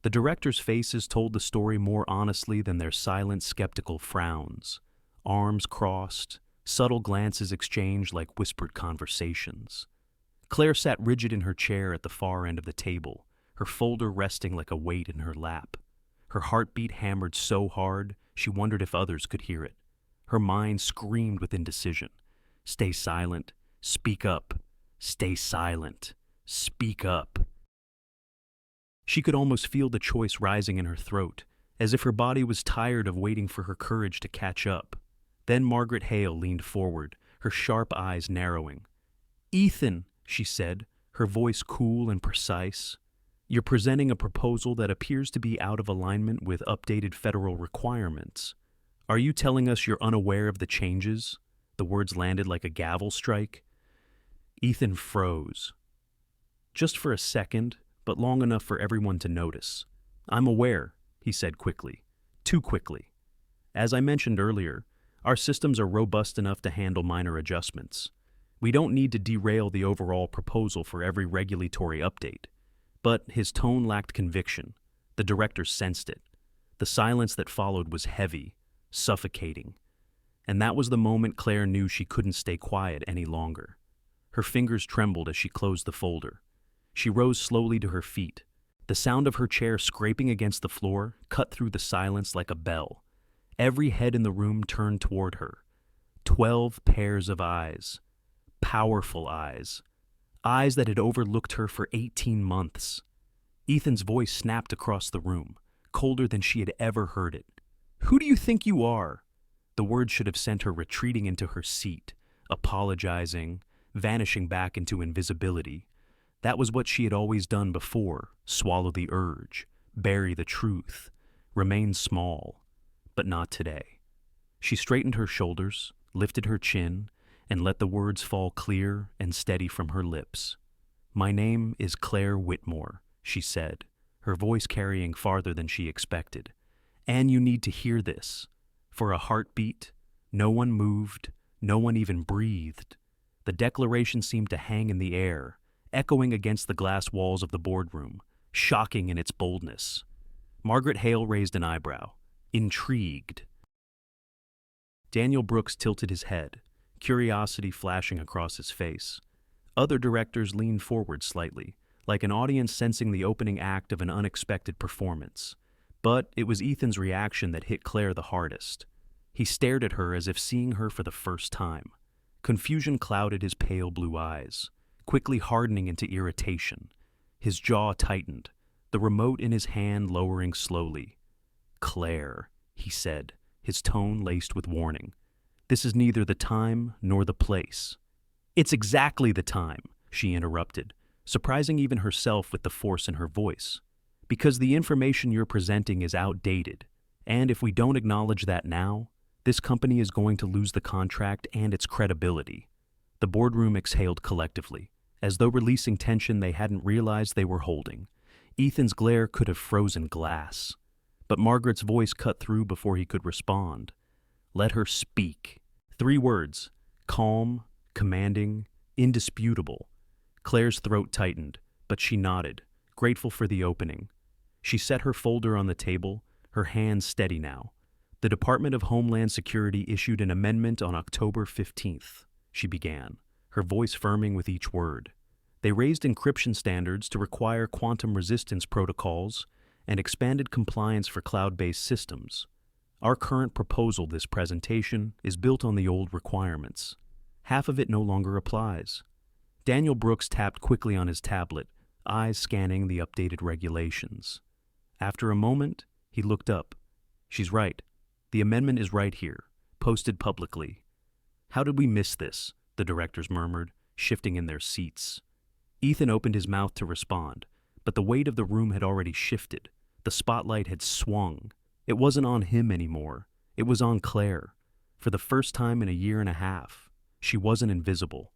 The directors' faces told the story more honestly than their silent, skeptical frowns. Arms crossed, subtle glances exchanged like whispered conversations. Claire sat rigid in her chair at the far end of the table, her folder resting like a weight in her lap. Her heartbeat hammered so hard, she wondered if others could hear it. Her mind screamed with indecision. Stay silent. Speak up. Stay silent. Speak up. She could almost feel the choice rising in her throat, as if her body was tired of waiting for her courage to catch up. Then Margaret Hale leaned forward, her sharp eyes narrowing. "Ethan," she said, her voice cool and precise, "you're presenting a proposal that appears to be out of alignment with updated federal requirements. Are you telling us you're unaware of the changes?" The words landed like a gavel strike. Ethan froze. Just for a second, but long enough for everyone to notice. "I'm aware," he said quickly. Too quickly. "As I mentioned earlier, our systems are robust enough to handle minor adjustments. We don't need to derail the overall proposal for every regulatory update." But his tone lacked conviction. The director sensed it. The silence that followed was heavy, suffocating. And that was the moment Claire knew she couldn't stay quiet any longer. Her fingers trembled as she closed the folder. She rose slowly to her feet. The sound of her chair scraping against the floor cut through the silence like a bell. Every head in the room turned toward her. 12 pairs of eyes. Powerful eyes. Eyes that had overlooked her for 18 months. Ethan's voice snapped across the room, colder than she had ever heard it. "Who do you think you are?" The words should have sent her retreating into her seat, apologizing, vanishing back into invisibility. That was what she had always done before: swallow the urge, bury the truth, remain small. But not today. She straightened her shoulders, lifted her chin, and let the words fall clear and steady from her lips. "My name is Claire Whitmore," she said, her voice carrying farther than she expected. "And you need to hear this." For a heartbeat, no one moved, no one even breathed. The declaration seemed to hang in the air, echoing against the glass walls of the boardroom, shocking in its boldness. Margaret Hale raised an eyebrow, intrigued. Daniel Brooks tilted his head, curiosity flashing across his face. Other directors leaned forward slightly, like an audience sensing the opening act of an unexpected performance. But it was Ethan's reaction that hit Claire the hardest. He stared at her as if seeing her for the first time. Confusion clouded his pale blue eyes, quickly hardening into irritation. His jaw tightened, the remote in his hand lowering slowly. "Claire," he said, his tone laced with warning. "This is neither the time nor the place." "It's exactly the time," she interrupted, surprising even herself with the force in her voice. "Because the information you're presenting is outdated, and if we don't acknowledge that now, this company is going to lose the contract and its credibility." The boardroom exhaled collectively, as though releasing tension they hadn't realized they were holding. Ethan's glare could have frozen glass. But Margaret's voice cut through before he could respond. Let her speak. 3 words: calm, commanding, indisputable. Claire's throat tightened, but she nodded, grateful for the opening. She set her folder on the table, her hands steady now. "The Department of Homeland Security issued an amendment on October 15th, she began, her voice firming with each word. "They raised encryption standards to require quantum resistance protocols and expanded compliance for cloud-based systems. Our current proposal, this presentation, is built on the old requirements. Half of it no longer applies." Daniel Brooks tapped quickly on his tablet, eyes scanning the updated regulations. After a moment, he looked up. "She's right. The amendment is right here, posted publicly." "How did we miss this?" the directors murmured, shifting in their seats. Ethan opened his mouth to respond, but the weight of the room had already shifted. The spotlight had swung. It wasn't on him anymore. It was on Claire. For the first time in a year and a half, she wasn't invisible.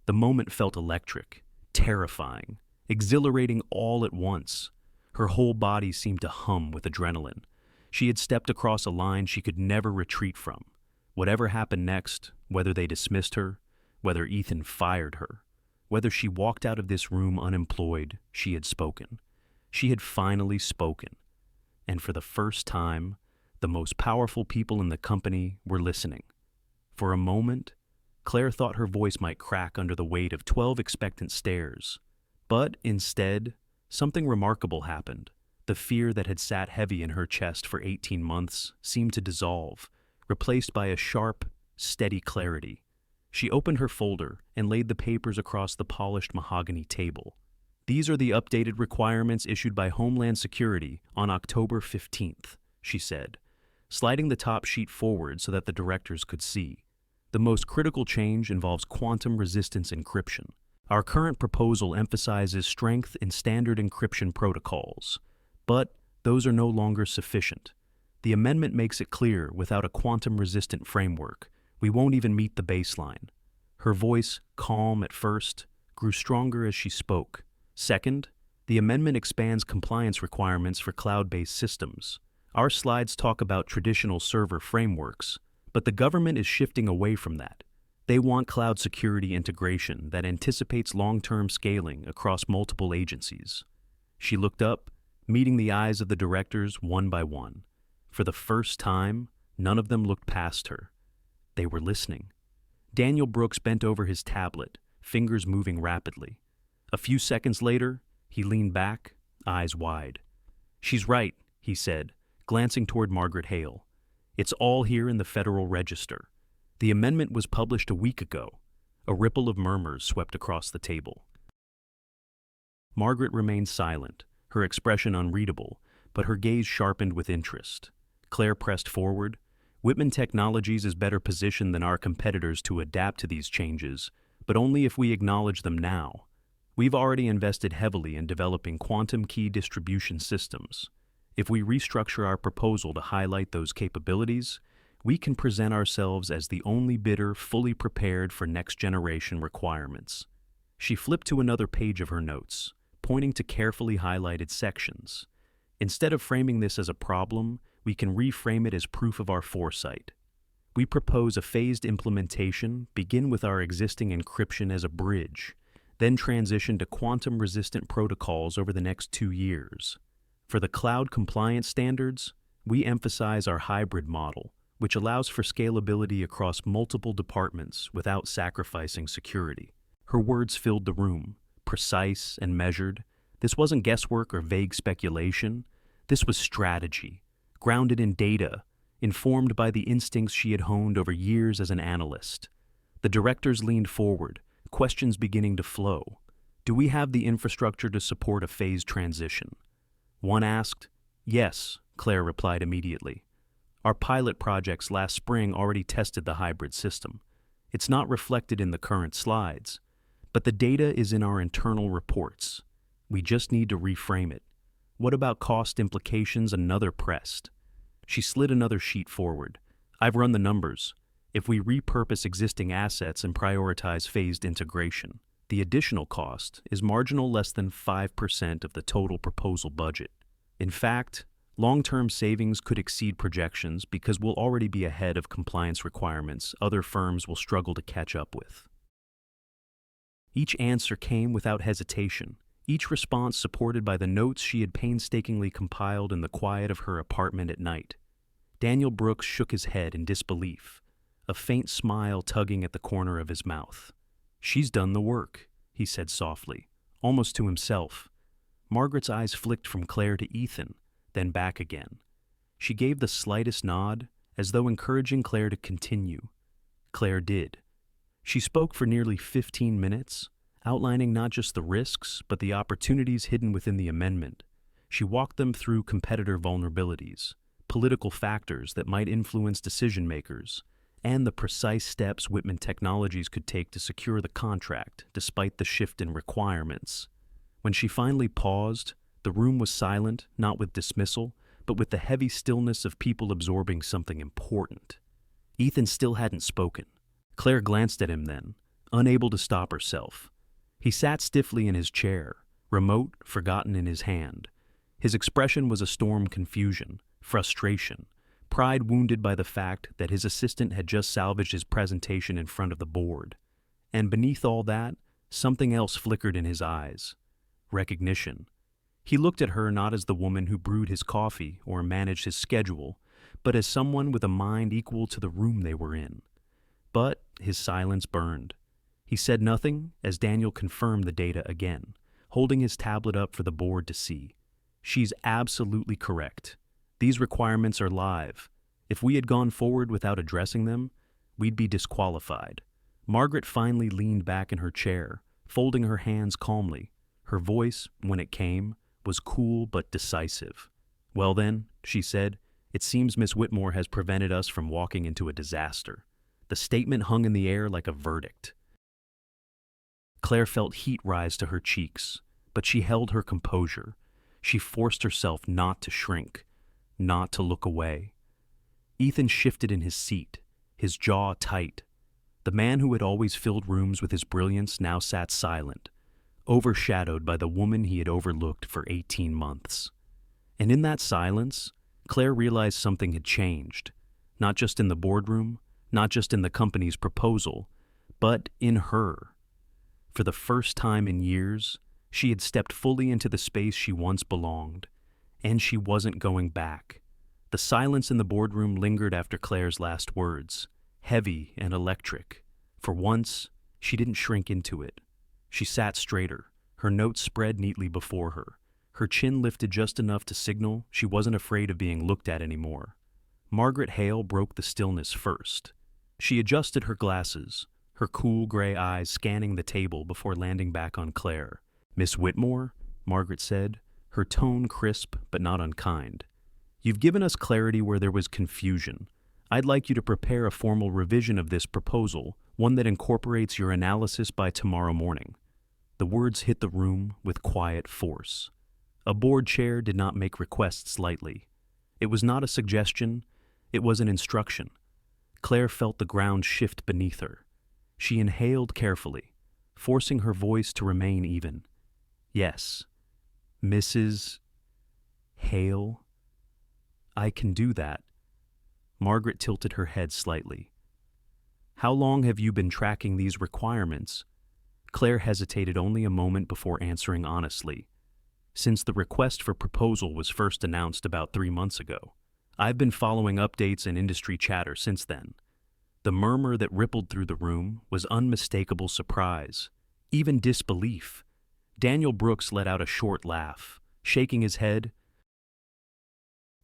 The moment felt electric, terrifying, exhilarating all at once. Her whole body seemed to hum with adrenaline. She had stepped across a line she could never retreat from. Whatever happened next, whether they dismissed her, whether Ethan fired her, whether she walked out of this room unemployed, she had spoken. She had finally spoken. And for the first time, the most powerful people in the company were listening. For a moment, Claire thought her voice might crack under the weight of 12 expectant stares. But instead, something remarkable happened. The fear that had sat heavy in her chest for 18 months seemed to dissolve, replaced by a sharp, steady clarity. She opened her folder and laid the papers across the polished mahogany table. These are the updated requirements issued by Homeland Security on October 15th, she said, sliding the top sheet forward so that the directors could see. The most critical change involves quantum resistance encryption. Our current proposal emphasizes strength in standard encryption protocols, but those are no longer sufficient. The amendment makes it clear without a quantum-resistant framework, we won't even meet the baseline. Her voice, calm at first, grew stronger as she spoke. Second, the amendment expands compliance requirements for cloud-based systems. Our slides talk about traditional server frameworks, but the government is shifting away from that. They want cloud security integration that anticipates long-term scaling across multiple agencies. She looked up, meeting the eyes of the directors one by one. For the first time, none of them looked past her. They were listening. Daniel Brooks bent over his tablet, fingers moving rapidly. A few seconds later, he leaned back, eyes wide. "She's right," he said, glancing toward Margaret Hale. "It's all here in the Federal Register. The amendment was published a week ago." A ripple of murmurs swept across the table. Margaret remained silent, her expression unreadable, but her gaze sharpened with interest. Claire pressed forward. "Whitman Technologies is better positioned than our competitors to adapt to these changes, but only if we acknowledge them now. We've already invested heavily in developing quantum key distribution systems. If we restructure our proposal to highlight those capabilities, we can present ourselves as the only bidder fully prepared for next-generation requirements." She flipped to another page of her notes, pointing to carefully highlighted sections. "Instead of framing this as a problem, we can reframe it as proof of our foresight. We propose a phased implementation, begin with our existing encryption as a bridge, then transition to quantum-resistant protocols over the next 2 years. For the cloud compliance standards, we emphasize our hybrid model, which allows for scalability across multiple departments without sacrificing security." Her words filled the room, precise and measured. This wasn't guesswork or vague speculation. This was strategy, grounded in data, informed by the instincts she had honed over years as an analyst. The directors leaned forward, questions beginning to flow. "Do we have the infrastructure to support a phased transition?" One asked. "Yes," Claire replied immediately. "Our pilot projects last spring already tested the hybrid system. It's not reflected in the current slides, but the data is in our internal reports. We just need to reframe it." "What about cost implications?" Another pressed. She slid another sheet forward. "I've run the numbers. If we repurpose existing assets and prioritize phased integration, the additional cost is marginal, less than 5% of the total proposal budget. In fact, long-term savings could exceed projections because we'll already be ahead of compliance requirements other firms will struggle to catch up with." Each answer came without hesitation, each response supported by the notes she had painstakingly compiled in the quiet of her apartment at night. Daniel Brooks shook his head in disbelief, a faint smile tugging at the corner of his mouth. "She's done the work," he said softly, almost to himself. Margaret's eyes flicked from Claire to Ethan, then back again. She gave the slightest nod, as though encouraging Claire to continue. Claire did. She spoke for nearly 15 minutes, outlining not just the risks, but the opportunities hidden within the amendment. She walked them through competitor vulnerabilities, political factors that might influence decision-makers, and the precise steps Whitman Technologies could take to secure the contract despite the shift in requirements. When she finally paused, the room was silent, not with dismissal, but with the heavy stillness of people absorbing something important. Ethan still hadn't spoken. Claire glanced at him then, unable to stop herself. He sat stiffly in his chair, remote, forgotten in his hand. His expression was a storm: confusion, frustration, pride wounded by the fact that his assistant had just salvaged his presentation in front of the board. And beneath all that, something else flickered in his eyes: recognition. He looked at her not as the woman who brewed his coffee or managed his schedule, but as someone with a mind equal to the room they were in. But his silence burned. He said nothing as Daniel confirmed the data again, holding his tablet up for the board to see. "She's absolutely correct. These requirements are live. If we had gone forward without addressing them, we'd be disqualified." Margaret finally leaned back in her chair, folding her hands calmly. Her voice, when it came, was cool but decisive. "Well then," she said, "it seems Miss Whitmore has prevented us from walking into a disaster." The statement hung in the air like a verdict. Claire felt heat rise to her cheeks, but she held her composure. She forced herself not to shrink, not to look away. Ethan shifted in his seat, his jaw tight. The man who had always filled rooms with his brilliance now sat silent, overshadowed by the woman he had overlooked for 18 months. And in that silence, Claire realized something had changed, not just in the boardroom, not just in the company's proposal, but in her. For the first time in years, she had stepped fully into the space she once belonged, and she wasn't going back. The silence in the boardroom lingered after Claire's last words, heavy and electric. For once, she didn't shrink into it. She sat straighter, her notes spread neatly before her, her chin lifted just enough to signal she wasn't afraid of being looked at anymore. Margaret Hale broke the stillness first. She adjusted her glasses, her cool gray eyes scanning the table before landing back on Claire. "Miss Whitmore," Margaret said, her tone crisp but not unkind. "You've given us clarity where there was confusion. I'd like you to prepare a formal revision of this proposal, one that incorporates your analysis by tomorrow morning." The words hit the room with quiet force. A board chair did not make requests lightly. It was not a suggestion, it was an instruction. Claire felt the ground shift beneath her. She inhaled carefully, forcing her voice to remain even. "Yes, Mrs. Hale, I can do that." Margaret tilted her head slightly. "How long have you been tracking these requirements?" Claire hesitated only a moment before answering honestly. "Since the request for proposal was first announced about 3 months ago. I've been following updates and industry chatter since then." The murmur that rippled through the room was unmistakable surprise, even disbelief. Daniel Brooks let out a short laugh, shaking his head.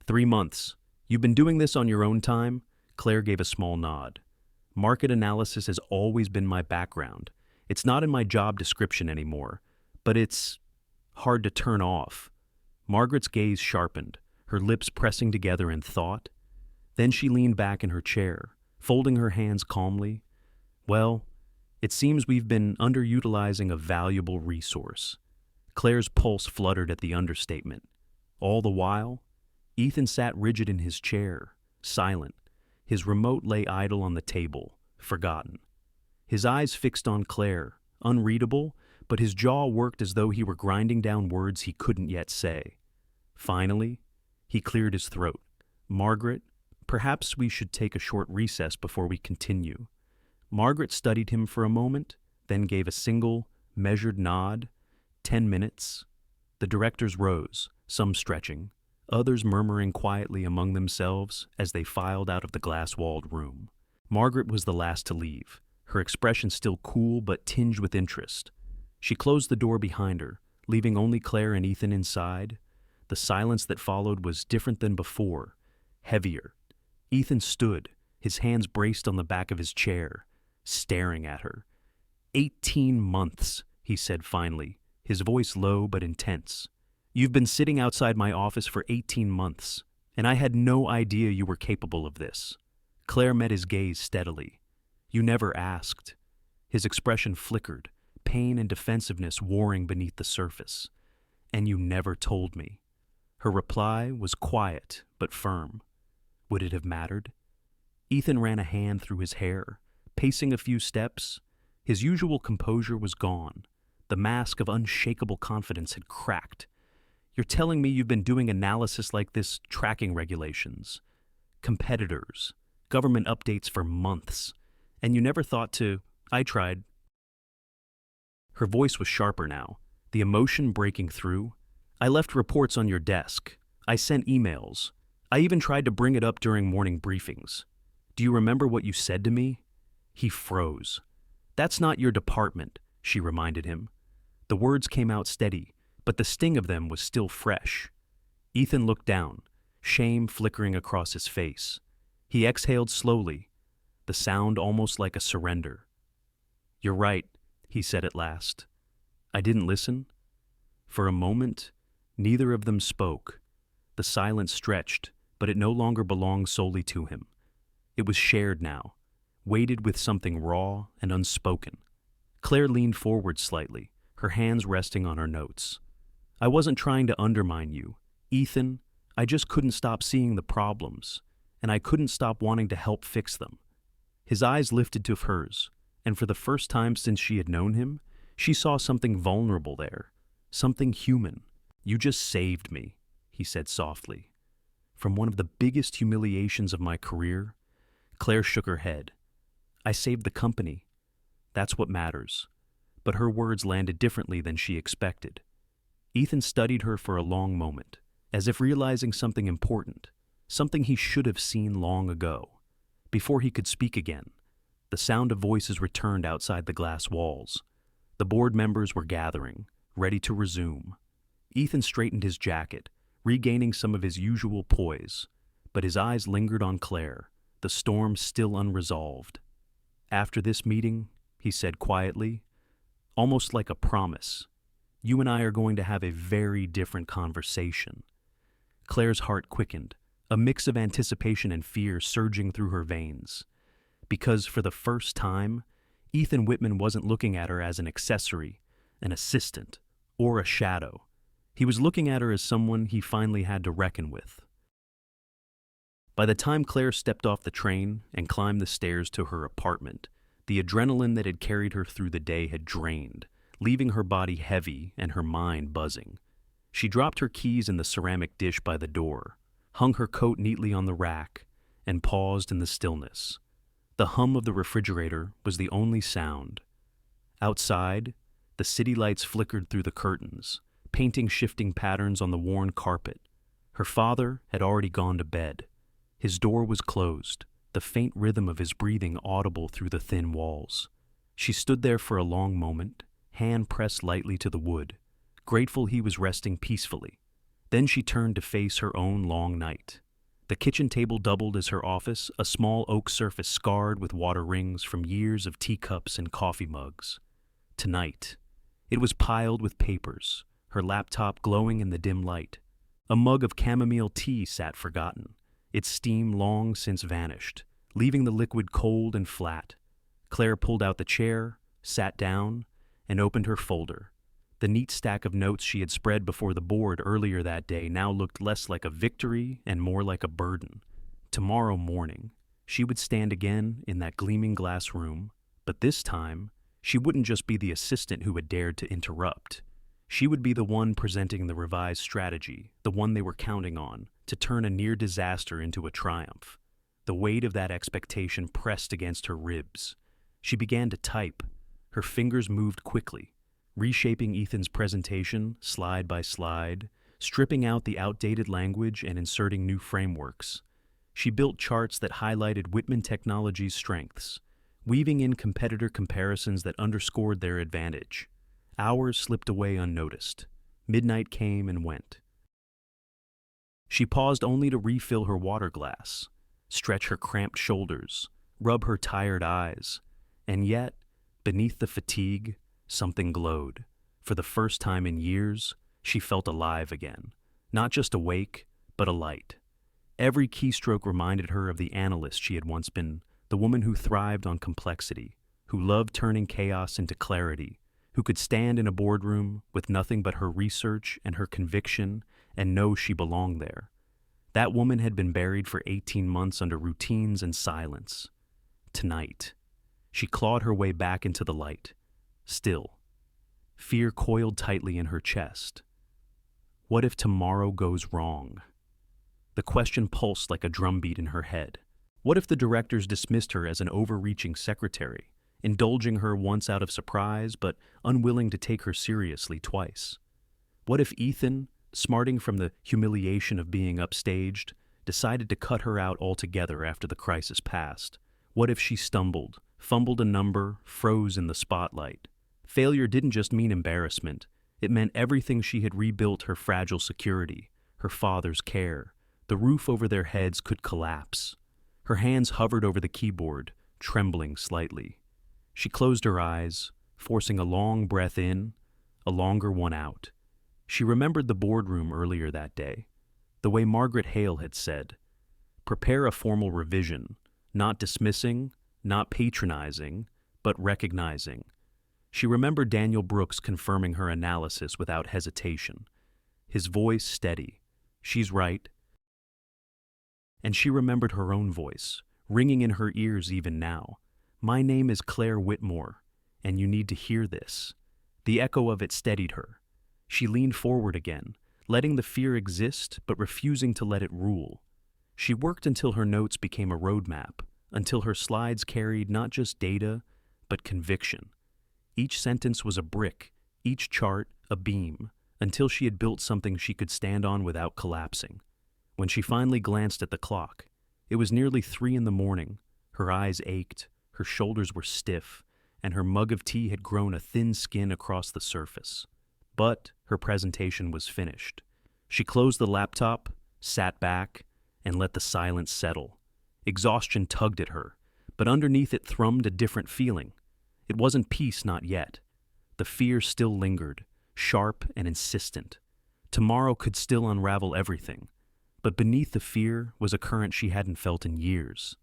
"3 months. You've been doing this on your own time?" Claire gave a small nod. "Market analysis has always been my background. It's not in my job description anymore, but it's hard to turn off." Margaret's gaze sharpened, her lips pressing together in thought. Then she leaned back in her chair, folding her hands calmly. "Well, it seems we've been underutilizing a valuable resource." Claire's pulse fluttered at the understatement. All the while, Ethan sat rigid in his chair, silent. His remote lay idle on the table, forgotten. His eyes fixed on Claire, unreadable, but his jaw worked as though he were grinding down words he couldn't yet say. Finally, he cleared his throat. "Margaret, perhaps we should take a short recess before we continue." Margaret studied him for a moment, then gave a single, measured nod. 10 minutes. The directors rose, some stretching, others murmuring quietly among themselves as they filed out of the glass-walled room. Margaret was the last to leave, her expression still cool but tinged with interest. She closed the door behind her, leaving only Claire and Ethan inside. The silence that followed was different than before, heavier. Ethan stood, his hands braced on the back of his chair, staring at her. 18 months, he said finally, his voice low but intense. "You've been sitting outside my office for 18 months, and I had no idea you were capable of this." Claire met his gaze steadily. "You never asked." His expression flickered, pain and defensiveness warring beneath the surface. "And you never told me." Her reply was quiet but firm. Would it have mattered? Ethan ran a hand through his hair, pacing a few steps. His usual composure was gone. The mask of unshakable confidence had cracked. "You're telling me you've been doing analysis like this, tracking regulations, competitors, government updates for months, and you never thought to..." "I tried." Her voice was sharper now, the emotion breaking through. "I left reports on your desk. I sent emails. I even tried to bring it up during morning briefings. Do you remember what you said to me?" He froze. "That's not your department," she reminded him. The words came out steady, but the sting of them was still fresh. Ethan looked down, shame flickering across his face. He exhaled slowly, the sound almost like a surrender. "You're right," he said at last. "I didn't listen. For a moment, neither of them spoke. The silence stretched, but it no longer belonged solely to him. It was shared now, weighted with something raw and unspoken. Claire leaned forward slightly, her hands resting on her notes. I wasn't trying to undermine you, Ethan. I just couldn't stop seeing the problems, and I couldn't stop wanting to help fix them. His eyes lifted to hers, and for the first time since she had known him, she saw something vulnerable there, something human. You just saved me, he said softly. From one of the biggest humiliations of my career. Claire shook her head. I saved the company. That's what matters. But her words landed differently than she expected. Ethan studied her for a long moment, as if realizing something important, something he should have seen long ago. Before he could speak again, the sound of voices returned outside the glass walls. The board members were gathering, ready to resume. Ethan straightened his jacket, regaining some of his usual poise, but his eyes lingered on Claire, the storm still unresolved. After this meeting, he said quietly, almost like a promise, you and I are going to have a very different conversation. Claire's heart quickened, a mix of anticipation and fear surging through her veins. Because for the first time, Ethan Whitman wasn't looking at her as an accessory, an assistant, or a shadow. He was looking at her as someone he finally had to reckon with. By the time Claire stepped off the train and climbed the stairs to her apartment, the adrenaline that had carried her through the day had drained, leaving her body heavy and her mind buzzing. She dropped her keys in the ceramic dish by the door, hung her coat neatly on the rack, and paused in the stillness. The hum of the refrigerator was the only sound. Outside, the city lights flickered through the curtains, painting shifting patterns on the worn carpet. Her father had already gone to bed. His door was closed, the faint rhythm of his breathing audible through the thin walls. She stood there for a long moment, hand pressed lightly to the wood, grateful he was resting peacefully. Then she turned to face her own long night. The kitchen table doubled as her office, a small oak surface scarred with water rings from years of teacups and coffee mugs. Tonight, it was piled with papers, her laptop glowing in the dim light. A mug of chamomile tea sat forgotten, its steam long since vanished, leaving the liquid cold and flat. Claire pulled out the chair, sat down, and opened her folder. The neat stack of notes she had spread before the board earlier that day now looked less like a victory and more like a burden. Tomorrow morning, she would stand again in that gleaming glass room, but this time, she wouldn't just be the assistant who had dared to interrupt. She would be the one presenting the revised strategy, the one they were counting on, to turn a near disaster into a triumph. The weight of that expectation pressed against her ribs. She began to type. Her fingers moved quickly, reshaping Ethan's presentation slide by slide, stripping out the outdated language and inserting new frameworks. She built charts that highlighted Whitman Technology's strengths, weaving in competitor comparisons that underscored their advantage. Hours slipped away unnoticed. Midnight came and went. She paused only to refill her water glass, stretch her cramped shoulders, rub her tired eyes, and yet, beneath the fatigue, something glowed. For the first time in years, she felt alive again, not just awake, but alight. Every keystroke reminded her of the analyst she had once been, the woman who thrived on complexity, who loved turning chaos into clarity, who could stand in a boardroom with nothing but her research and her conviction and know she belonged there. That woman had been buried for 18 months under routines and silence. Tonight, she clawed her way back into the light. Still, fear coiled tightly in her chest. What if tomorrow goes wrong? The question pulsed like a drumbeat in her head. What if the directors dismissed her as an overreaching secretary, indulging her once out of surprise but unwilling to take her seriously twice? What if Ethan, smarting from the humiliation of being upstaged, decided to cut her out altogether after the crisis passed? What if she stumbled, fumbled a number, froze in the spotlight? Failure didn't just mean embarrassment. It meant everything she had rebuilt, her fragile security, her father's care. The roof over their heads could collapse. Her hands hovered over the keyboard, trembling slightly. She closed her eyes, forcing a long breath in, a longer one out. She remembered the boardroom earlier that day, the way Margaret Hale had said, "Prepare a formal revision, not dismissing, not patronizing, but recognizing." She remembered Daniel Brooks confirming her analysis without hesitation, his voice steady. "She's right." And she remembered her own voice, ringing in her ears even now. "My name is Claire Whitmore, and you need to hear this." The echo of it steadied her. She leaned forward again, letting the fear exist but refusing to let it rule. She worked until her notes became a roadmap, until her slides carried not just data, but conviction. Each sentence was a brick, each chart a beam, until she had built something she could stand on without collapsing. When she finally glanced at the clock, it was nearly 3 a.m. Her eyes ached, her shoulders were stiff, and her mug of tea had grown a thin skin across the surface. But her presentation was finished. She closed the laptop, sat back, and let the silence settle. Exhaustion tugged at her, but underneath it thrummed a different feeling. It wasn't peace, not yet. The fear still lingered, sharp and insistent. Tomorrow could still unravel everything, but beneath the fear was a current she hadn't felt in years.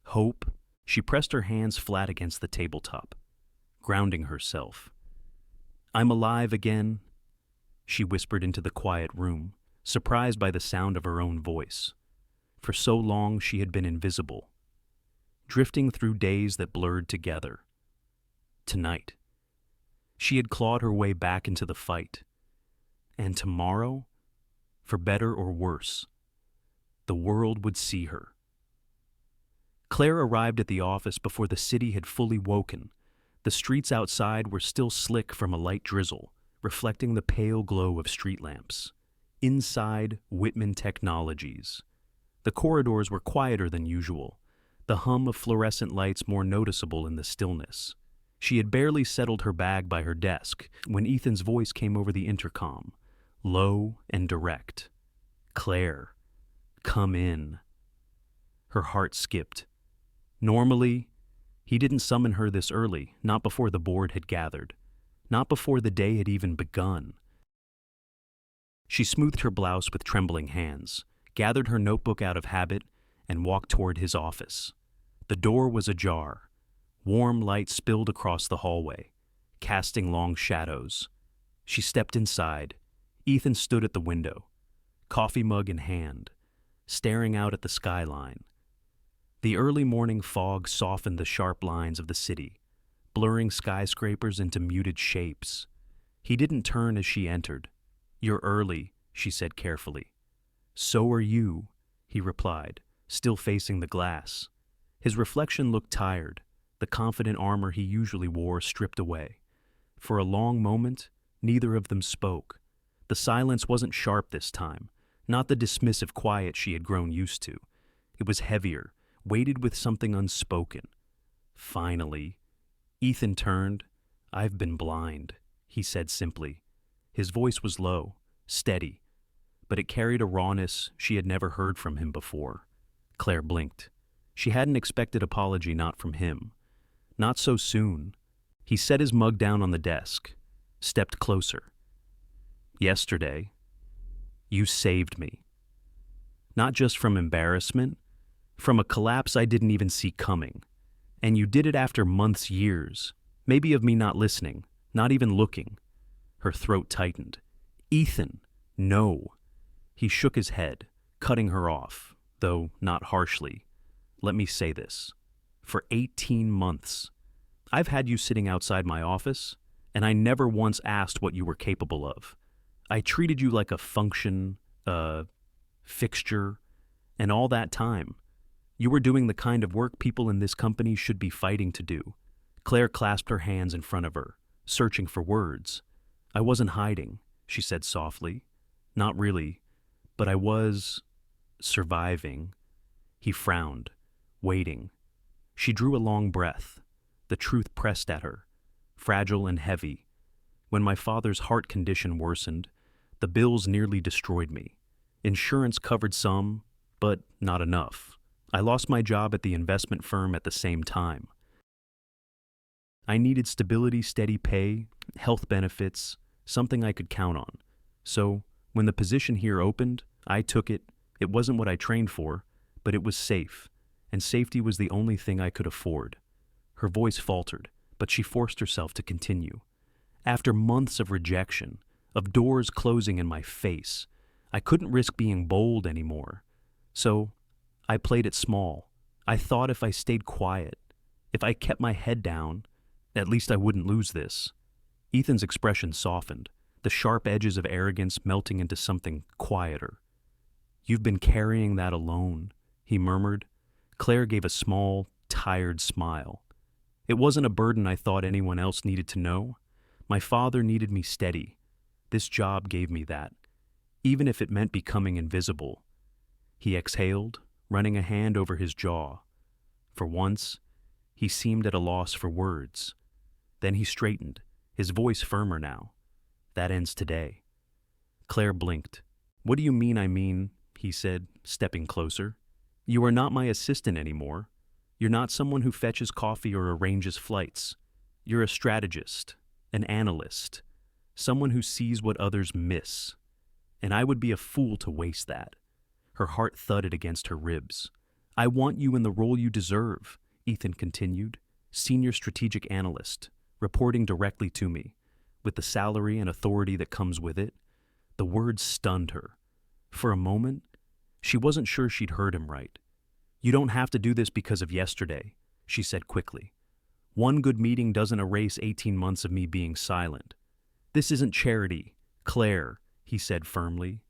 Hope. She pressed her hands flat against the tabletop, grounding herself. "I'm alive again," she whispered into the quiet room, surprised by the sound of her own voice. For so long she had been invisible, drifting through days that blurred together. Tonight, she had clawed her way back into the fight. And tomorrow, for better or worse, the world would see her. Claire arrived at the office before the city had fully woken. The streets outside were still slick from a light drizzle, reflecting the pale glow of street lamps. Inside, Whitman Technologies. The corridors were quieter than usual, the hum of fluorescent lights more noticeable in the stillness. She had barely settled her bag by her desk when Ethan's voice came over the intercom, low and direct. "Claire, come in." Her heart skipped. Normally, he didn't summon her this early, not before the board had gathered, not before the day had even begun. She smoothed her blouse with trembling hands, gathered her notebook out of habit, and walked toward his office. The door was ajar. Warm light spilled across the hallway, casting long shadows. She stepped inside. Ethan stood at the window, coffee mug in hand, staring out at the skyline. The early morning fog softened the sharp lines of the city, blurring skyscrapers into muted shapes. He didn't turn as she entered. "You're early," she said carefully. "So are you," he replied, still facing the glass. His reflection looked tired, the confident armor he usually wore stripped away. For a long moment, neither of them spoke. The silence wasn't sharp this time, not the dismissive quiet she had grown used to. It was heavier, weighted with something unspoken. Finally, Ethan turned. "I've been blind," he said simply. His voice was low, steady, but it carried a rawness she had never heard from him before. Claire blinked. She hadn't expected apology, not from him. Not so soon. He set his mug down on the desk, stepped closer. "Yesterday, you saved me. Not just from embarrassment, from a collapse I didn't even see coming. And you did it after months, years, maybe of me not listening, not even looking." Her throat tightened. "Ethan, no." He shook his head, cutting her off, though not harshly. "Let me say this. For 18 months, I've had you sitting outside my office, and I never once asked what you were capable of. I treated you like a function, a fixture, and all that time, you were doing the kind of work people in this company should be fighting to do." Claire clasped her hands in front of her, searching for words. "I wasn't hiding," she said softly. "Not really, but I was surviving." He frowned, waiting. She drew a long breath. The truth pressed at her, fragile and heavy. "When my father's heart condition worsened, the bills nearly destroyed me. Insurance covered some, but not enough. I lost my job at the investment firm at the same time. I needed stability, steady pay, health benefits, something I could count on. So, when the position here opened, I took it. It wasn't what I trained for, but it was safe, and safety was the only thing I could afford. Her voice faltered, but she forced herself to continue. After months of rejection, of doors closing in my face, I couldn't risk being bold anymore. So, I played it small. I thought if I stayed quiet, if I kept my head down, at least I wouldn't lose this. Ethan's expression softened, the sharp edges of arrogance melting into something quieter. "You've been carrying that alone," he murmured. Claire gave a small, tired smile. "It wasn't a burden I thought anyone else needed to know. My father needed me steady. This job gave me that, even if it meant becoming invisible." He exhaled, running a hand over his jaw. For once, he seemed at a loss for words. Then he straightened, his voice firmer now. "That ends today." Claire blinked. "What do you mean I mean?" he said, stepping closer. "You are not my assistant anymore. You're not someone who fetches coffee or arranges flights. You're a strategist, an analyst, someone who sees what others miss. And I would be a fool to waste that." Her heart thudded against her ribs. "I want you in the role you deserve," Ethan continued, "senior strategic analyst, reporting directly to me, with the salary and authority that comes with it." The words stunned her. For a moment, she wasn't sure she'd heard him right. "You don't have to do this because of yesterday," she said quickly. "One good meeting doesn't erase 18 months of me being silent." "This isn't charity, Claire," he said firmly.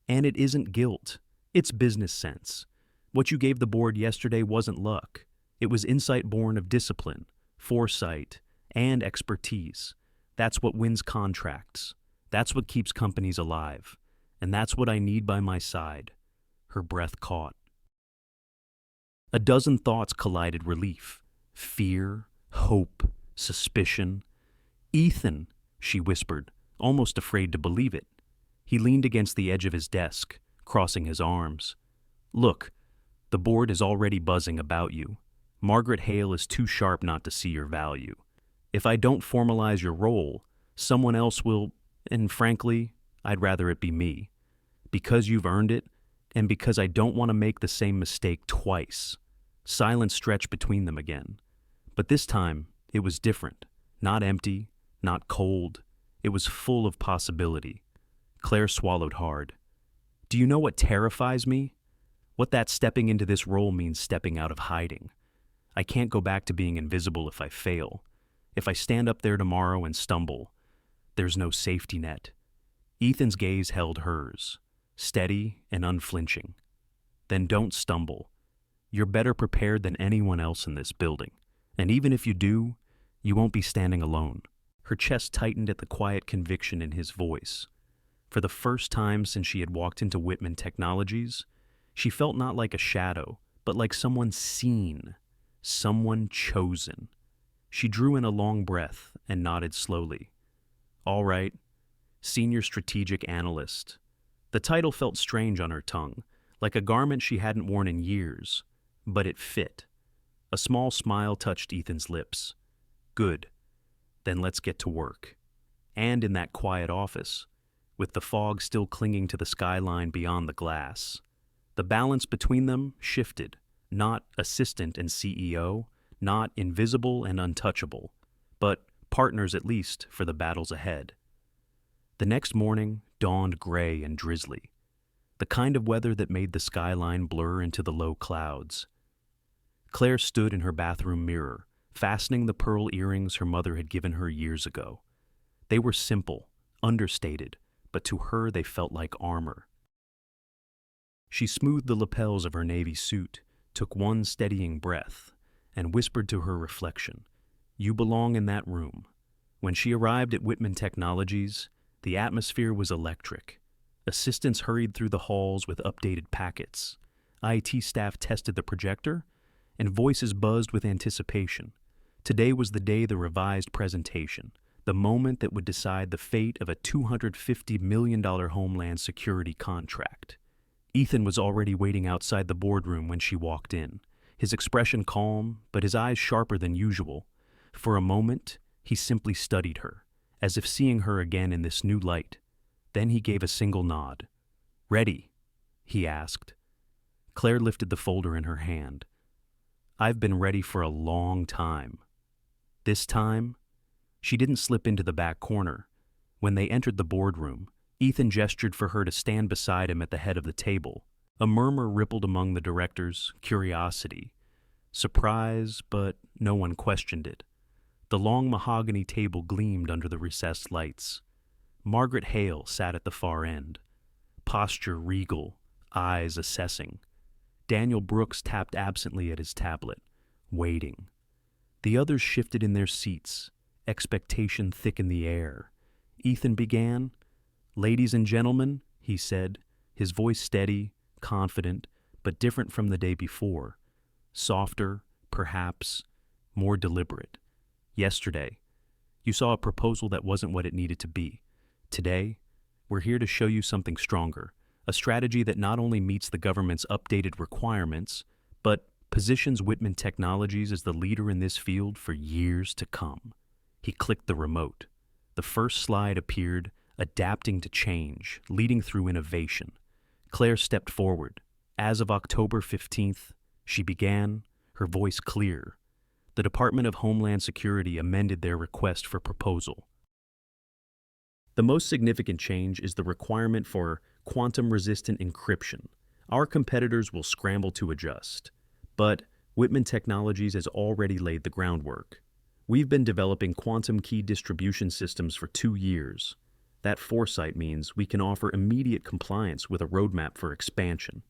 "And it isn't guilt. It's business sense. What you gave the board yesterday wasn't luck. It was insight born of discipline, foresight, and expertise. That's what wins contracts. That's what keeps companies alive. And that's what I need by my side." Her breath caught. A dozen thoughts collided: relief, fear, hope, suspicion. "Ethan," she whispered, almost afraid to believe it. He leaned against the edge of his desk, crossing his arms. "Look, the board is already buzzing about you. Margaret Hale is too sharp not to see your value. If I don't formalize your role, someone else will, and frankly, I'd rather it be me. Because you've earned it, and because I don't want to make the same mistake twice." Silence stretched between them again. But this time, it was different. Not empty, not cold. It was full of possibility. Claire swallowed hard. "Do you know what terrifies me? What that stepping into this role means stepping out of hiding. I can't go back to being invisible if I fail. If I stand up there tomorrow and stumble, there's no safety net." Ethan's gaze held hers, steady and unflinching. "Then don't stumble. You're better prepared than anyone else in this building. And even if you do, you won't be standing alone." Her chest tightened at the quiet conviction in his voice. For the first time since she had walked into Whitman Technologies, she felt not like a shadow, but like someone seen, someone chosen. She drew in a long breath and nodded slowly. "All right, Senior Strategic Analyst." The title felt strange on her tongue, like a garment she hadn't worn in years, but it fit. A small smile touched Ethan's lips. "Good. Then let's get to work." And in that quiet office, with the fog still clinging to the skyline beyond the glass, the balance between them shifted, not assistant and CEO, not invisible and untouchable, but partners at least for the battles ahead. The next morning dawned gray and drizzly, the kind of weather that made the skyline blur into the low clouds. Claire stood in her bathroom mirror, fastening the pearl earrings her mother had given her years ago. They were simple, understated, but to her they felt like armor. She smoothed the lapels of her navy suit, took one steadying breath, and whispered to her reflection, "You belong in that room." When she arrived at Whitman Technologies, the atmosphere was electric. Assistants hurried through the halls with updated packets. IT staff tested the projector, and voices buzzed with anticipation. Today was the day the revised presentation, the moment that would decide the fate of a $250 million Homeland Security contract. Ethan was already waiting outside the boardroom when she walked in, his expression calm, but his eyes sharper than usual. For a moment, he simply studied her, as if seeing her again in this new light. Then he gave a single nod. "Ready?" he asked. Claire lifted the folder in her hand. "I've been ready for a long time." This time, she didn't slip into the back corner. When they entered the boardroom, Ethan gestured for her to stand beside him at the head of the table. A murmur rippled among the directors, curiosity, surprise, but no one questioned it. The long mahogany table gleamed under the recessed lights. Margaret Hale sat at the far end, posture regal, eyes assessing. Daniel Brooks tapped absently at his tablet, waiting. The others shifted in their seats, expectation thick in the air. Ethan began. "Ladies and gentlemen," he said, his voice steady, confident, but different from the day before. Softer, perhaps, more deliberate. Yesterday, you saw a proposal that wasn't what it needed to be. Today, we're here to show you something stronger, a strategy that not only meets the government's updated requirements, but positions Whitman Technologies as the leader in this field for years to come. He clicked the remote. The first slide appeared, adapting to change, leading through innovation. Claire stepped forward. As of October 15th, she began, her voice clear. The Department of Homeland Security amended their request for proposal. The most significant change is the requirement for quantum-resistant encryption. Our competitors will scramble to adjust, but Whitman Technologies has already laid the groundwork. We've been developing quantum key distribution systems for 2 years. That foresight means we can offer immediate compliance with a roadmap for expansion.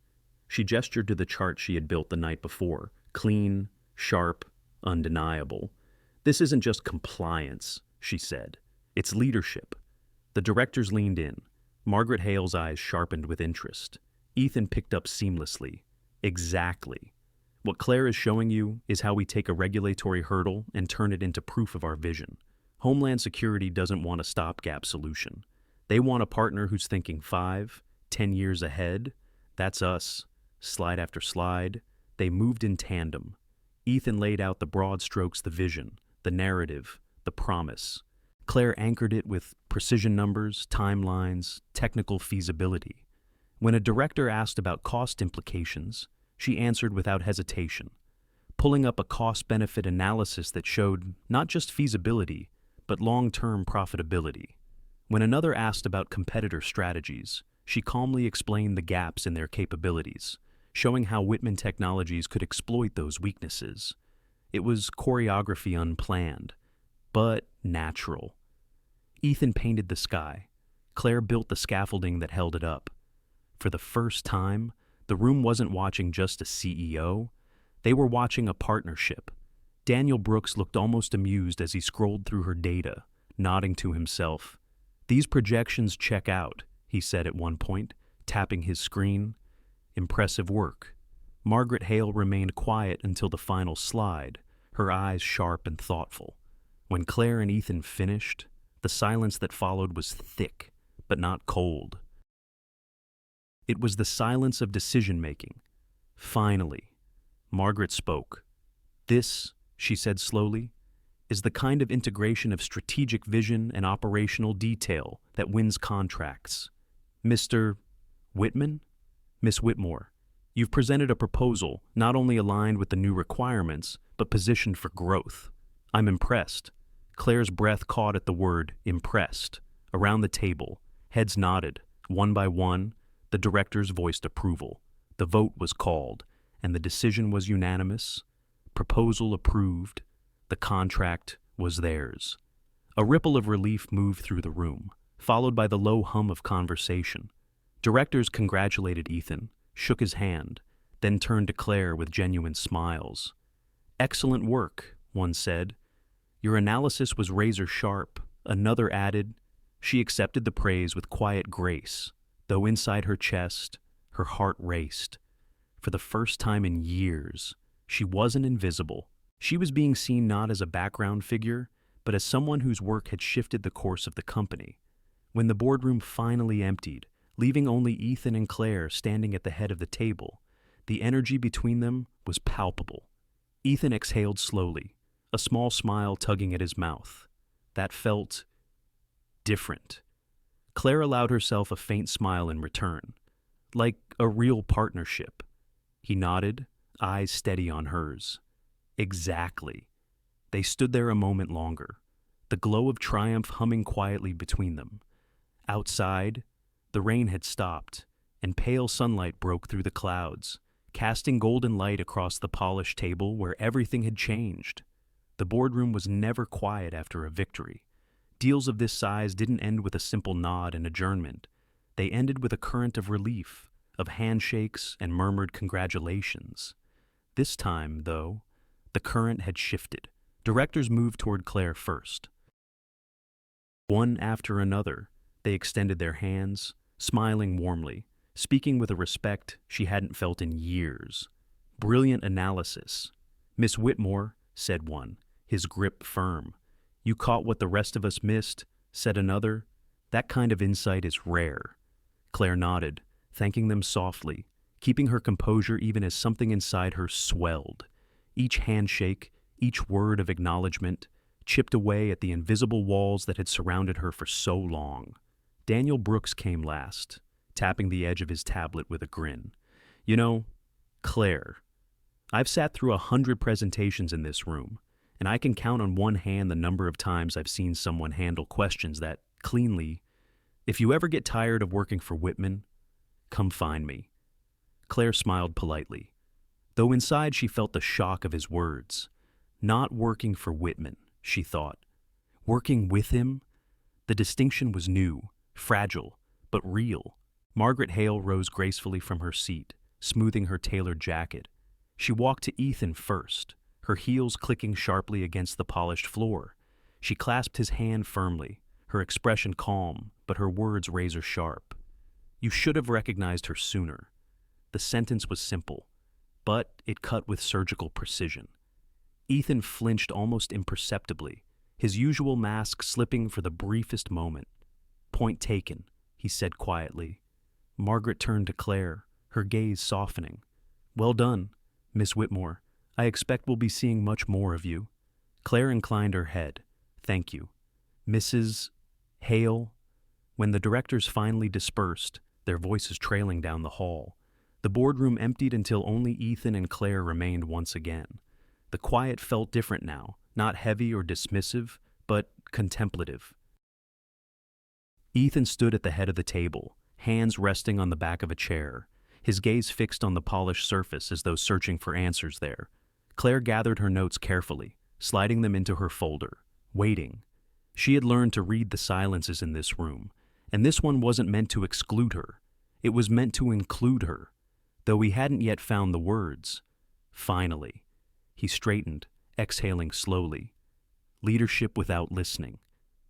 She gestured to the chart she had built the night before. Clean, sharp, undeniable. "This isn't just compliance," she said. "It's leadership." The directors leaned in. Margaret Hale's eyes sharpened with interest. Ethan picked up seamlessly. "Exactly. What Claire is showing you is how we take a regulatory hurdle and turn it into proof of our vision. Homeland Security doesn't want a stopgap solution. They want a partner who's thinking 5, 10 years ahead. That's us. Slide after slide. They moved in tandem. Ethan laid out the broad strokes, the vision, the narrative, the promise. Claire anchored it with precision numbers, timelines, technical feasibility. When a director asked about cost implications, she answered without hesitation, pulling up a cost-benefit analysis that showed not just feasibility, but long-term profitability. When another asked about competitor strategies, she calmly explained the gaps in their capabilities, showing how Whitman Technologies could exploit those weaknesses. It was choreography unplanned, but natural. Ethan painted the sky. Claire built the scaffolding that held it up. For the first time, the room wasn't watching just a CEO. They were watching a partnership. Daniel Brooks looked almost amused as he scrolled through her data, nodding to himself. "These projections check out," he said at one point, tapping his screen. "Impressive work." Margaret Hale remained quiet until the final slide, her eyes sharp and thoughtful. When Claire and Ethan finished, the silence that followed was thick, but not cold. It was the silence of decision-making. Finally, Margaret spoke. "This," she said slowly, "is the kind of integration of strategic vision and operational detail that wins contracts. Mr. Whitman? Miss Whitmore, you've presented a proposal not only aligned with the new requirements, but positioned for growth. I'm impressed." Claire's breath caught at the word impressed. Around the table, heads nodded. One by one, the directors voiced approval. The vote was called, and the decision was unanimous. Proposal approved. The contract was theirs. A ripple of relief moved through the room, followed by the low hum of conversation. Directors congratulated Ethan, shook his hand, then turned to Claire with genuine smiles. "Excellent work," one said. "Your analysis was razor sharp," another added. She accepted the praise with quiet grace, though inside her chest, her heart raced. For the first time in years, she wasn't invisible. She was being seen not as a background figure, but as someone whose work had shifted the course of the company. When the boardroom finally emptied, leaving only Ethan and Claire standing at the head of the table, the energy between them was palpable. Ethan exhaled slowly, a small smile tugging at his mouth. That felt different. Claire allowed herself a faint smile in return, like a real partnership. He nodded, eyes steady on hers. Exactly. They stood there a moment longer, the glow of triumph humming quietly between them. Outside, the rain had stopped, and pale sunlight broke through the clouds, casting golden light across the polished table where everything had changed. The boardroom was never quiet after a victory. Deals of this size didn't end with a simple nod and adjournment. They ended with a current of relief, of handshakes and murmured congratulations. This time, though, the current had shifted. Directors moved toward Claire first. One after another, they extended their hands, smiling warmly, speaking with a respect she hadn't felt in years. Brilliant analysis. Miss Whitmore, said one, his grip firm. You caught what the rest of us missed, said another. That kind of insight is rare. Claire nodded, thanking them softly, keeping her composure even as something inside her swelled. Each handshake, each word of acknowledgement, chipped away at the invisible walls that had surrounded her for so long. Daniel Brooks came last, tapping the edge of his tablet with a grin. You know, Claire, I've sat through 100 presentations in this room, and I can count on one hand the number of times I've seen someone handle questions that cleanly. If you ever get tired of working for Whitman, come find me. Claire smiled politely, though inside she felt the shock of his words. Not working for Whitman, she thought. Working with him? The distinction was new, fragile, but real. Margaret Hale rose gracefully from her seat, smoothing her tailored jacket. She walked to Ethan first, her heels clicking sharply against the polished floor. She clasped his hand firmly, her expression calm, but her words razor-sharp. You should have recognized her sooner. The sentence was simple, but it cut with surgical precision. Ethan flinched almost imperceptibly, his usual mask slipping for the briefest moment. Point taken, he said quietly. Margaret turned to Claire, her gaze softening. Well done, Miss Whitmore. I expect we'll be seeing much more of you. Claire inclined her head. Thank you. Mrs. Hale. When the directors finally dispersed, their voices trailing down the hall, the boardroom emptied until only Ethan and Claire remained once again. The quiet felt different now, not heavy or dismissive, but contemplative. Ethan stood at the head of the table, hands resting on the back of a chair, his gaze fixed on the polished surface as though searching for answers there. Claire gathered her notes carefully, sliding them into her folder, waiting. She had learned to read the silences in this room, and this one wasn't meant to exclude her. It was meant to include her, though he hadn't yet found the words. Finally, he straightened, exhaling slowly. Leadership without listening,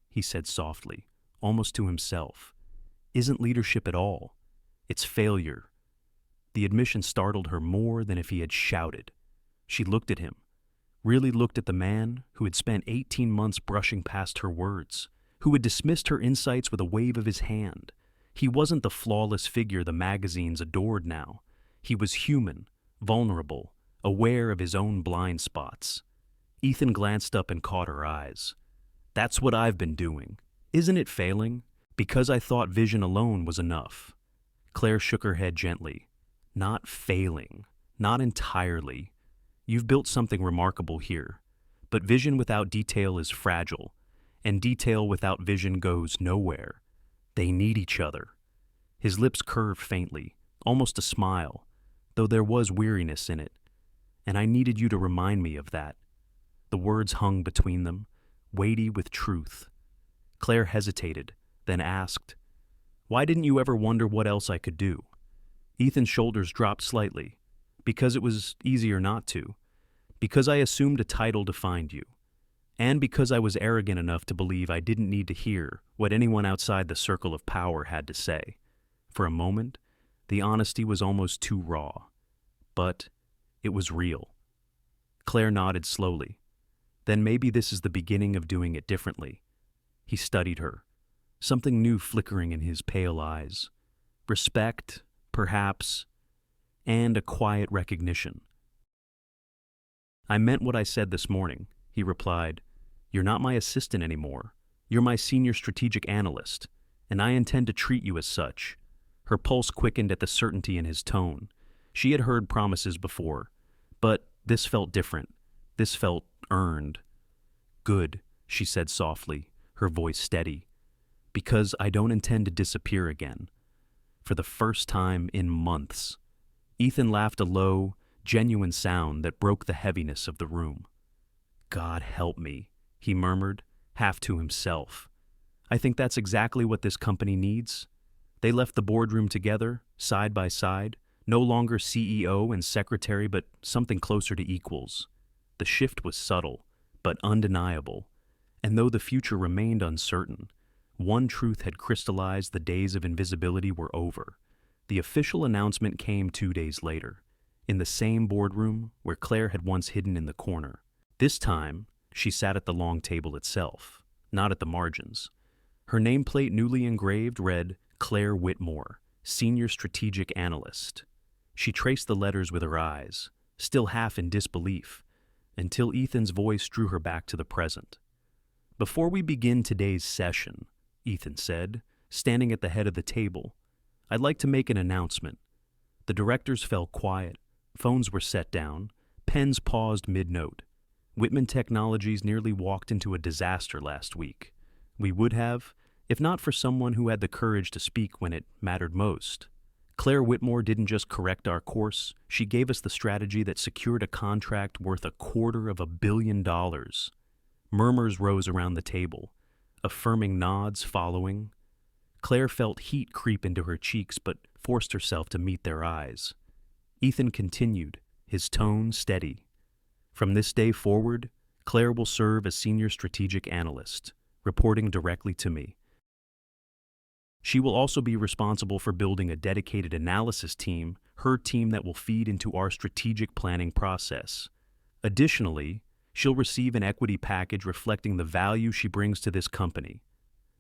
he said softly, almost to himself, isn't leadership at all. It's failure. The admission startled her more than if he had shouted. She looked at him, really looked at the man who had spent 18 months brushing past her words, who had dismissed her insights with a wave of his hand. He wasn't the flawless figure the magazines adored now. He was human, vulnerable, aware of his own blind spots. Ethan glanced up and caught her eyes. That's what I've been doing. Isn't it failing? Because I thought vision alone was enough. Claire shook her head gently. Not failing. Not entirely. You've built something remarkable here. But vision without detail is fragile, and detail without vision goes nowhere. They need each other. His lips curved faintly, almost a smile, though there was weariness in it. And I needed you to remind me of that. The words hung between them, weighty with truth. Claire hesitated, then asked, Why didn't you ever wonder what else I could do? Ethan's shoulders dropped slightly. Because it was easier not to. Because I assumed a title defined you. And because I was arrogant enough to believe I didn't need to hear what anyone outside the circle of power had to say. For a moment, the honesty was almost too raw. But it was real. Claire nodded slowly. Then maybe this is the beginning of doing it differently. He studied her, something new flickering in his pale eyes. Respect, perhaps, and a quiet recognition. I meant what I said this morning, he replied. You're not my assistant anymore. You're my senior strategic analyst, and I intend to treat you as such." Her pulse quickened at the certainty in his tone. She had heard promises before, but this felt different. This felt earned. "Good," she said softly, her voice steady, "because I don't intend to disappear again." For the first time in months. Ethan laughed a low, genuine sound that broke the heaviness of the room. "God help me," he murmured, half to himself. "I think that's exactly what this company needs." They left the boardroom together, side by side, no longer CEO and secretary, but something closer to equals. The shift was subtle, but undeniable, and though the future remained uncertain, one truth had crystallized: the days of invisibility were over. The official announcement came 2 days later, in the same boardroom where Claire had once hidden in the corner. This time, she sat at the long table itself, not at the margins. Her nameplate, newly engraved, read Claire Whitmore, Senior Strategic Analyst. She traced the letters with her eyes, still half in disbelief, until Ethan's voice drew her back to the present. "Before we begin today's session," Ethan said, standing at the head of the table, "I'd like to make an announcement." The directors fell quiet, phones were set down, pens paused mid-note. Whitman Technologies nearly walked into a disaster last week. We would have, if not for someone who had the courage to speak when it mattered most. Claire Whitmore didn't just correct our course, she gave us the strategy that secured a contract worth $250 million. Murmurs rose around the table, affirming nods following. Claire felt heat creep into her cheeks but forced herself to meet their eyes. Ethan continued, his tone steady. "From this day forward, Claire will serve as Senior Strategic Analyst, reporting directly to me. She will also be responsible for building a dedicated analysis team, her team that will feed into our strategic planning process. Additionally, she'll receive an equity package reflecting the value she brings to this company."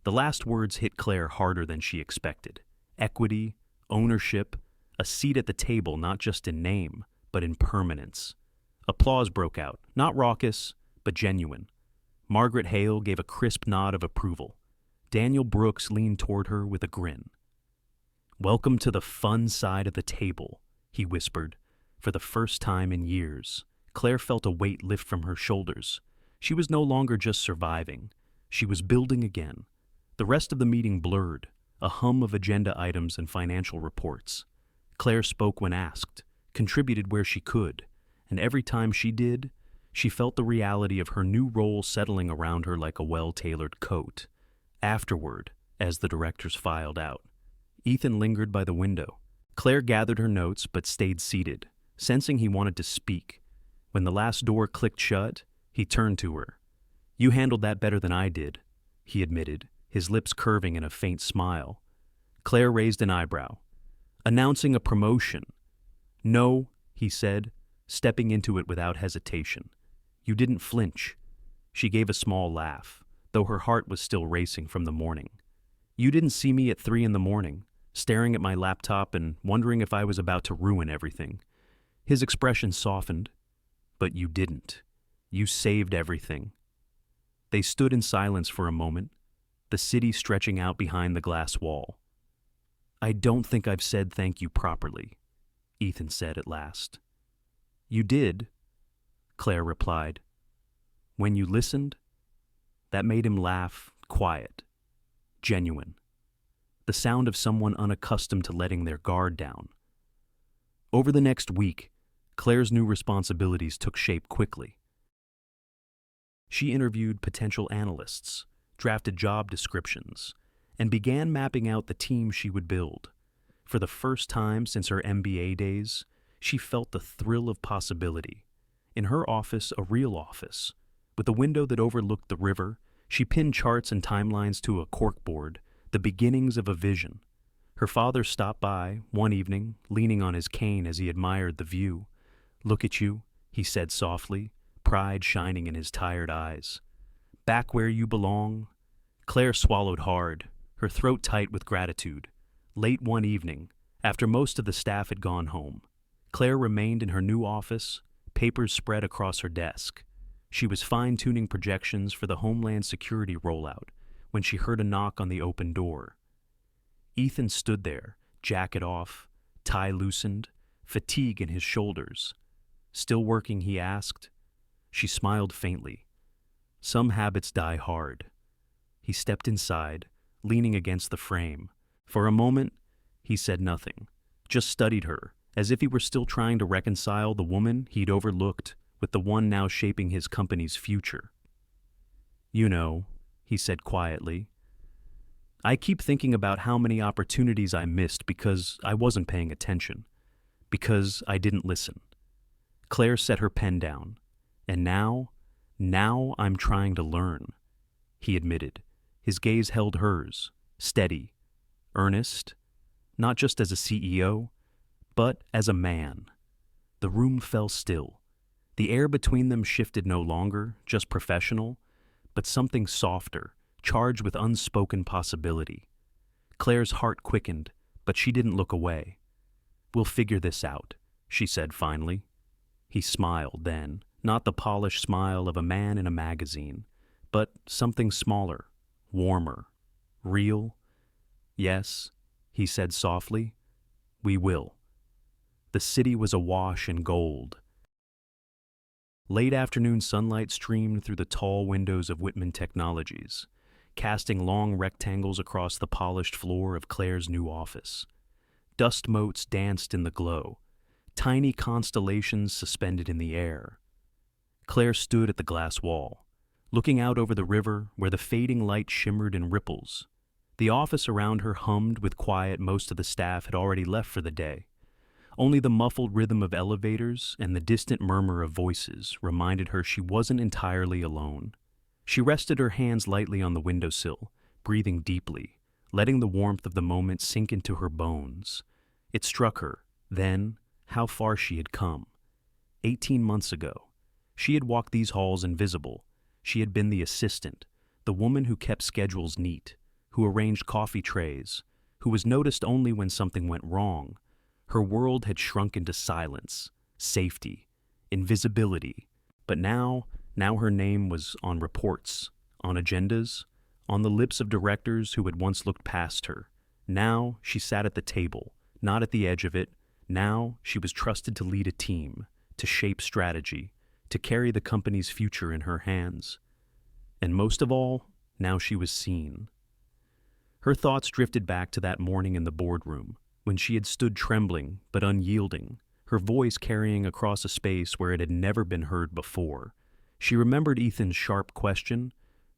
The last words hit Claire harder than she expected. Equity, ownership, a seat at the table not just in name, but in permanence. Applause broke out, not raucous, but genuine. Margaret Hale gave a crisp nod of approval. Daniel Brooks leaned toward her with a grin. "Welcome to the fun side of the table," he whispered. For the first time in years, Claire felt a weight lift from her shoulders. She was no longer just surviving. She was building again. The rest of the meeting blurred, a hum of agenda items and financial reports. Claire spoke when asked, contributed where she could, and every time she did, she felt the reality of her new role settling around her like a well-tailored coat. Afterward, as the directors filed out, Ethan lingered by the window. Claire gathered her notes but stayed seated, sensing he wanted to speak. When the last door clicked shut, he turned to her. "You handled that better than I did," he admitted, his lips curving in a faint smile. Claire raised an eyebrow. "Announcing a promotion." "No," he said, stepping into it without hesitation. "You didn't flinch." She gave a small laugh, though her heart was still racing from the morning. "You didn't see me at 3 a.m, staring at my laptop and wondering if I was about to ruin everything." His expression softened. "But you didn't. You saved everything." They stood in silence for a moment, the city stretching out behind the glass wall. "I don't think I've said thank you properly," Ethan said at last. "You did," Claire replied. "When you listened." That made him laugh, quiet, genuine. The sound of someone unaccustomed to letting their guard down. Over the next week, Claire's new responsibilities took shape quickly. She interviewed potential analysts, drafted job descriptions, and began mapping out the team she would build. For the first time since her MBA days, she felt the thrill of possibility. In her office, a real office, with a window that overlooked the river, she pinned charts and timelines to a corkboard, the beginnings of a vision. Her father stopped by one evening, leaning on his cane as he admired the view. "Look at you," he said softly, pride shining in his tired eyes. "Back where you belong." Claire swallowed hard, her throat tight with gratitude. Late one evening, after most of the staff had gone home, Claire remained in her new office, papers spread across her desk. She was fine-tuning projections for the Homeland Security rollout when she heard a knock on the open door. Ethan stood there, jacket off, tie loosened, fatigue in his shoulders. "Still working?" he asked. She smiled faintly. "Some habits die hard." He stepped inside, leaning against the frame. For a moment, he said nothing, just studied her, as if he were still trying to reconcile the woman he'd overlooked with the one now shaping his company's future. "You know," he said quietly, "I keep thinking about how many opportunities I missed because I wasn't paying attention, because I didn't listen." Claire set her pen down. "And now I'm trying to learn," he admitted. His gaze held hers, steady, earnest, not just as a CEO, but as a man. The room fell still. The air between them shifted no longer, just professional, but something softer, charged with unspoken possibility. Claire's heart quickened, but she didn't look away. "We'll figure this out," she said finally. He smiled then, not the polished smile of a man in a magazine, but something smaller, warmer, real. "Yes," he said softly, "we will." The city was awash in gold. Late afternoon sunlight streamed through the tall windows of Whitman Technologies, casting long rectangles across the polished floor of Claire's new office. Dust motes danced in the glow, tiny constellations suspended in the air. Claire stood at the glass wall, looking out over the river where the fading light shimmered in ripples. The office around her hummed with quiet. Most of the staff had already left for the day. Only the muffled rhythm of elevators and the distant murmur of voices reminded her she wasn't entirely alone. She rested her hands lightly on the windowsill, breathing deeply, letting the warmth of the moment sink into her bones. It struck her, then, how far she had come. 18 months ago, she had walked these halls invisible. She had been the assistant, the woman who kept schedules neat, who arranged coffee trays, who was noticed only when something went wrong. Her world had shrunk into silence, safety, invisibility. But now her name was on reports, on agendas, on the lips of directors who had once looked past her. Now she sat at the table, not at the edge of it. Now she was trusted to lead a team, to shape strategy, to carry the company's future in her hands. And most of all, now she was seen. Her thoughts drifted back to that morning in the boardroom, when she had stood trembling but unyielding, her voice carrying across a space where it had never been heard before. She remembered Ethan's sharp question,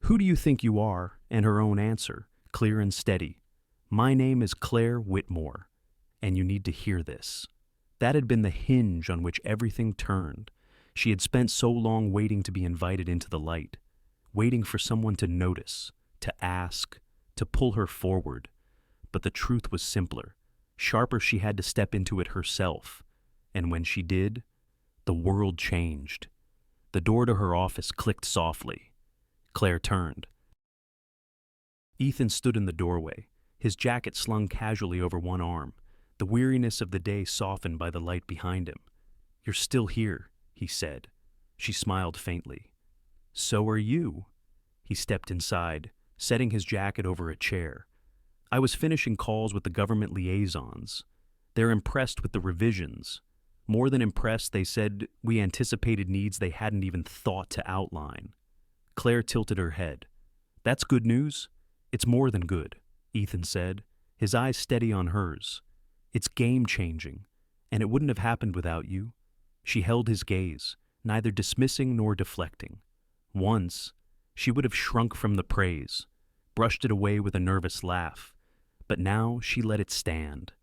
"Who do you think you are?" and her own answer, clear and steady, "My name is Claire Whitmore, and you need to hear this." That had been the hinge on which everything turned. She had spent so long waiting to be invited into the light, waiting for someone to notice, to ask, to pull her forward. But the truth was simpler. Sharper, she had to step into it herself. And when she did, the world changed. The door to her office clicked softly. Claire turned. Ethan stood in the doorway, his jacket slung casually over one arm, the weariness of the day softened by the light behind him. "You're still here," he said. She smiled faintly. "So are you." He stepped inside, setting his jacket over a chair. "I was finishing calls with the government liaisons. They're impressed with the revisions. More than impressed, they said we anticipated needs they hadn't even thought to outline." Claire tilted her head. "That's good news?" "It's more than good," Ethan said, his eyes steady on hers. "It's game-changing, and it wouldn't have happened without you." She held his gaze, neither dismissing nor deflecting. Once, she would have shrunk from the praise, brushed it away with a nervous laugh. But now she let it stand.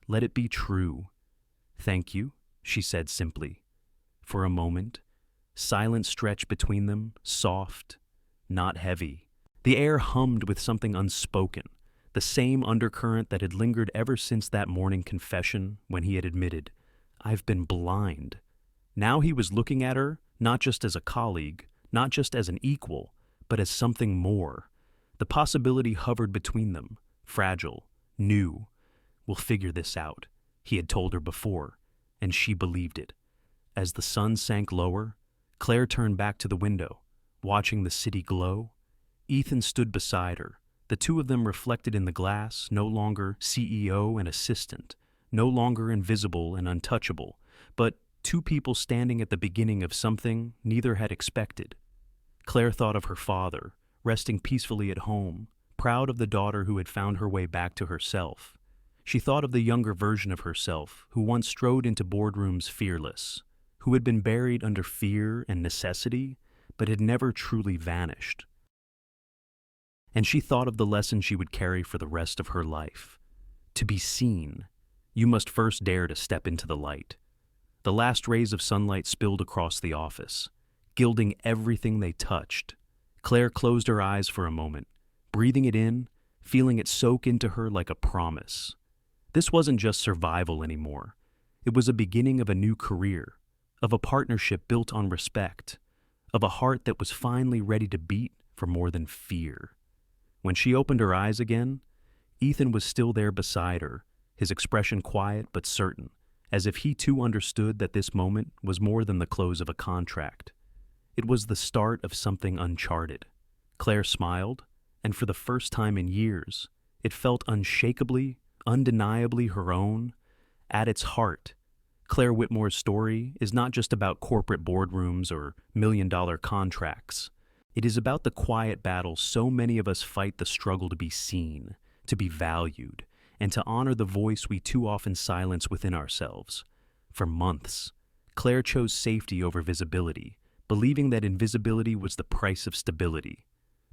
Let it be true. "Thank you," she said simply. For a moment, silence stretched between them, soft, not heavy. The air hummed with something unspoken, the same undercurrent that had lingered ever since that morning confession when he had admitted, "I've been blind." Now he was looking at her, not just as a colleague, not just as an equal, but as something more. The possibility hovered between them, fragile, new. "We'll figure this out," he had told her before, and she believed it. As the sun sank lower, Claire turned back to the window, watching the city glow. Ethan stood beside her, The two of them reflected in the glass, no longer CEO and assistant, no longer invisible and untouchable, but two people standing at the beginning of something neither had expected. Claire thought of her father, resting peacefully at home, proud of the daughter who had found her way back to herself. She thought of the younger version of herself who once strode into boardrooms fearless, who had been buried under fear and necessity, but had never truly vanished. And she thought of the lesson she would carry for the rest of her life. To be seen, you must first dare to step into the light. The last rays of sunlight spilled across the office, gilding everything they touched. Claire closed her eyes for a moment, breathing it in, feeling it soak into her like a promise. This wasn't just survival anymore. It was a beginning of a new career, of a partnership built on respect, of a heart that was finally ready to beat for more than fear. When she opened her eyes again, Ethan was still there beside her, his expression quiet but certain, as if he too understood that this moment was more than the close of a contract. It was the start of something uncharted. Claire smiled, and for the first time in years, it felt unshakably, undeniably her own. At its heart, Claire Whitmore's story is not just about corporate boardrooms or million-dollar contracts. It is about the quiet battles so many of us fight, the struggle to be seen, to be valued, and to honor the voice we too often silence within ourselves. For months, Claire chose safety over visibility, believing that invisibility was the price of stability.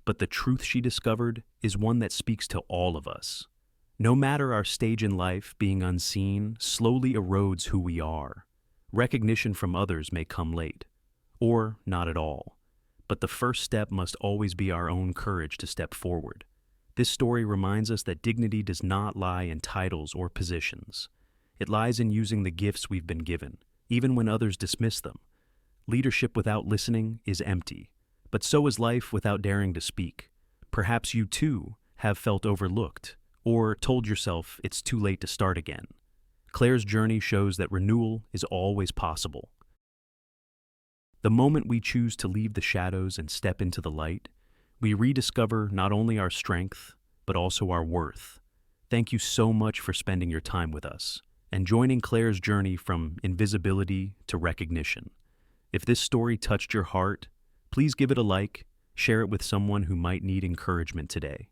But the truth she discovered is one that speaks to all of us. No matter our stage in life, being unseen slowly erodes who we are. Recognition from others may come late, or not at all. But the first step must always be our own courage to step forward. This story reminds us that dignity does not lie in titles or positions. It lies in using the gifts we've been given, even when others dismiss them. Leadership without listening is empty, but so is life without daring to speak. Perhaps you too have felt overlooked, or told yourself it's too late to start again. Claire's journey shows that renewal is always possible. The moment we choose to leave the shadows and step into the light, we rediscover not only our strength, but also our worth. Thank you so much for spending your time with us and joining Claire's journey from invisibility to recognition. If this story touched your heart, please give it a like, share it with someone who might need encouragement today.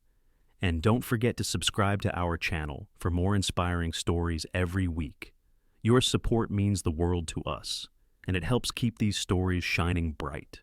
And don't forget to subscribe to our channel for more inspiring stories every week. Your support means the world to us, and it helps keep these stories shining bright.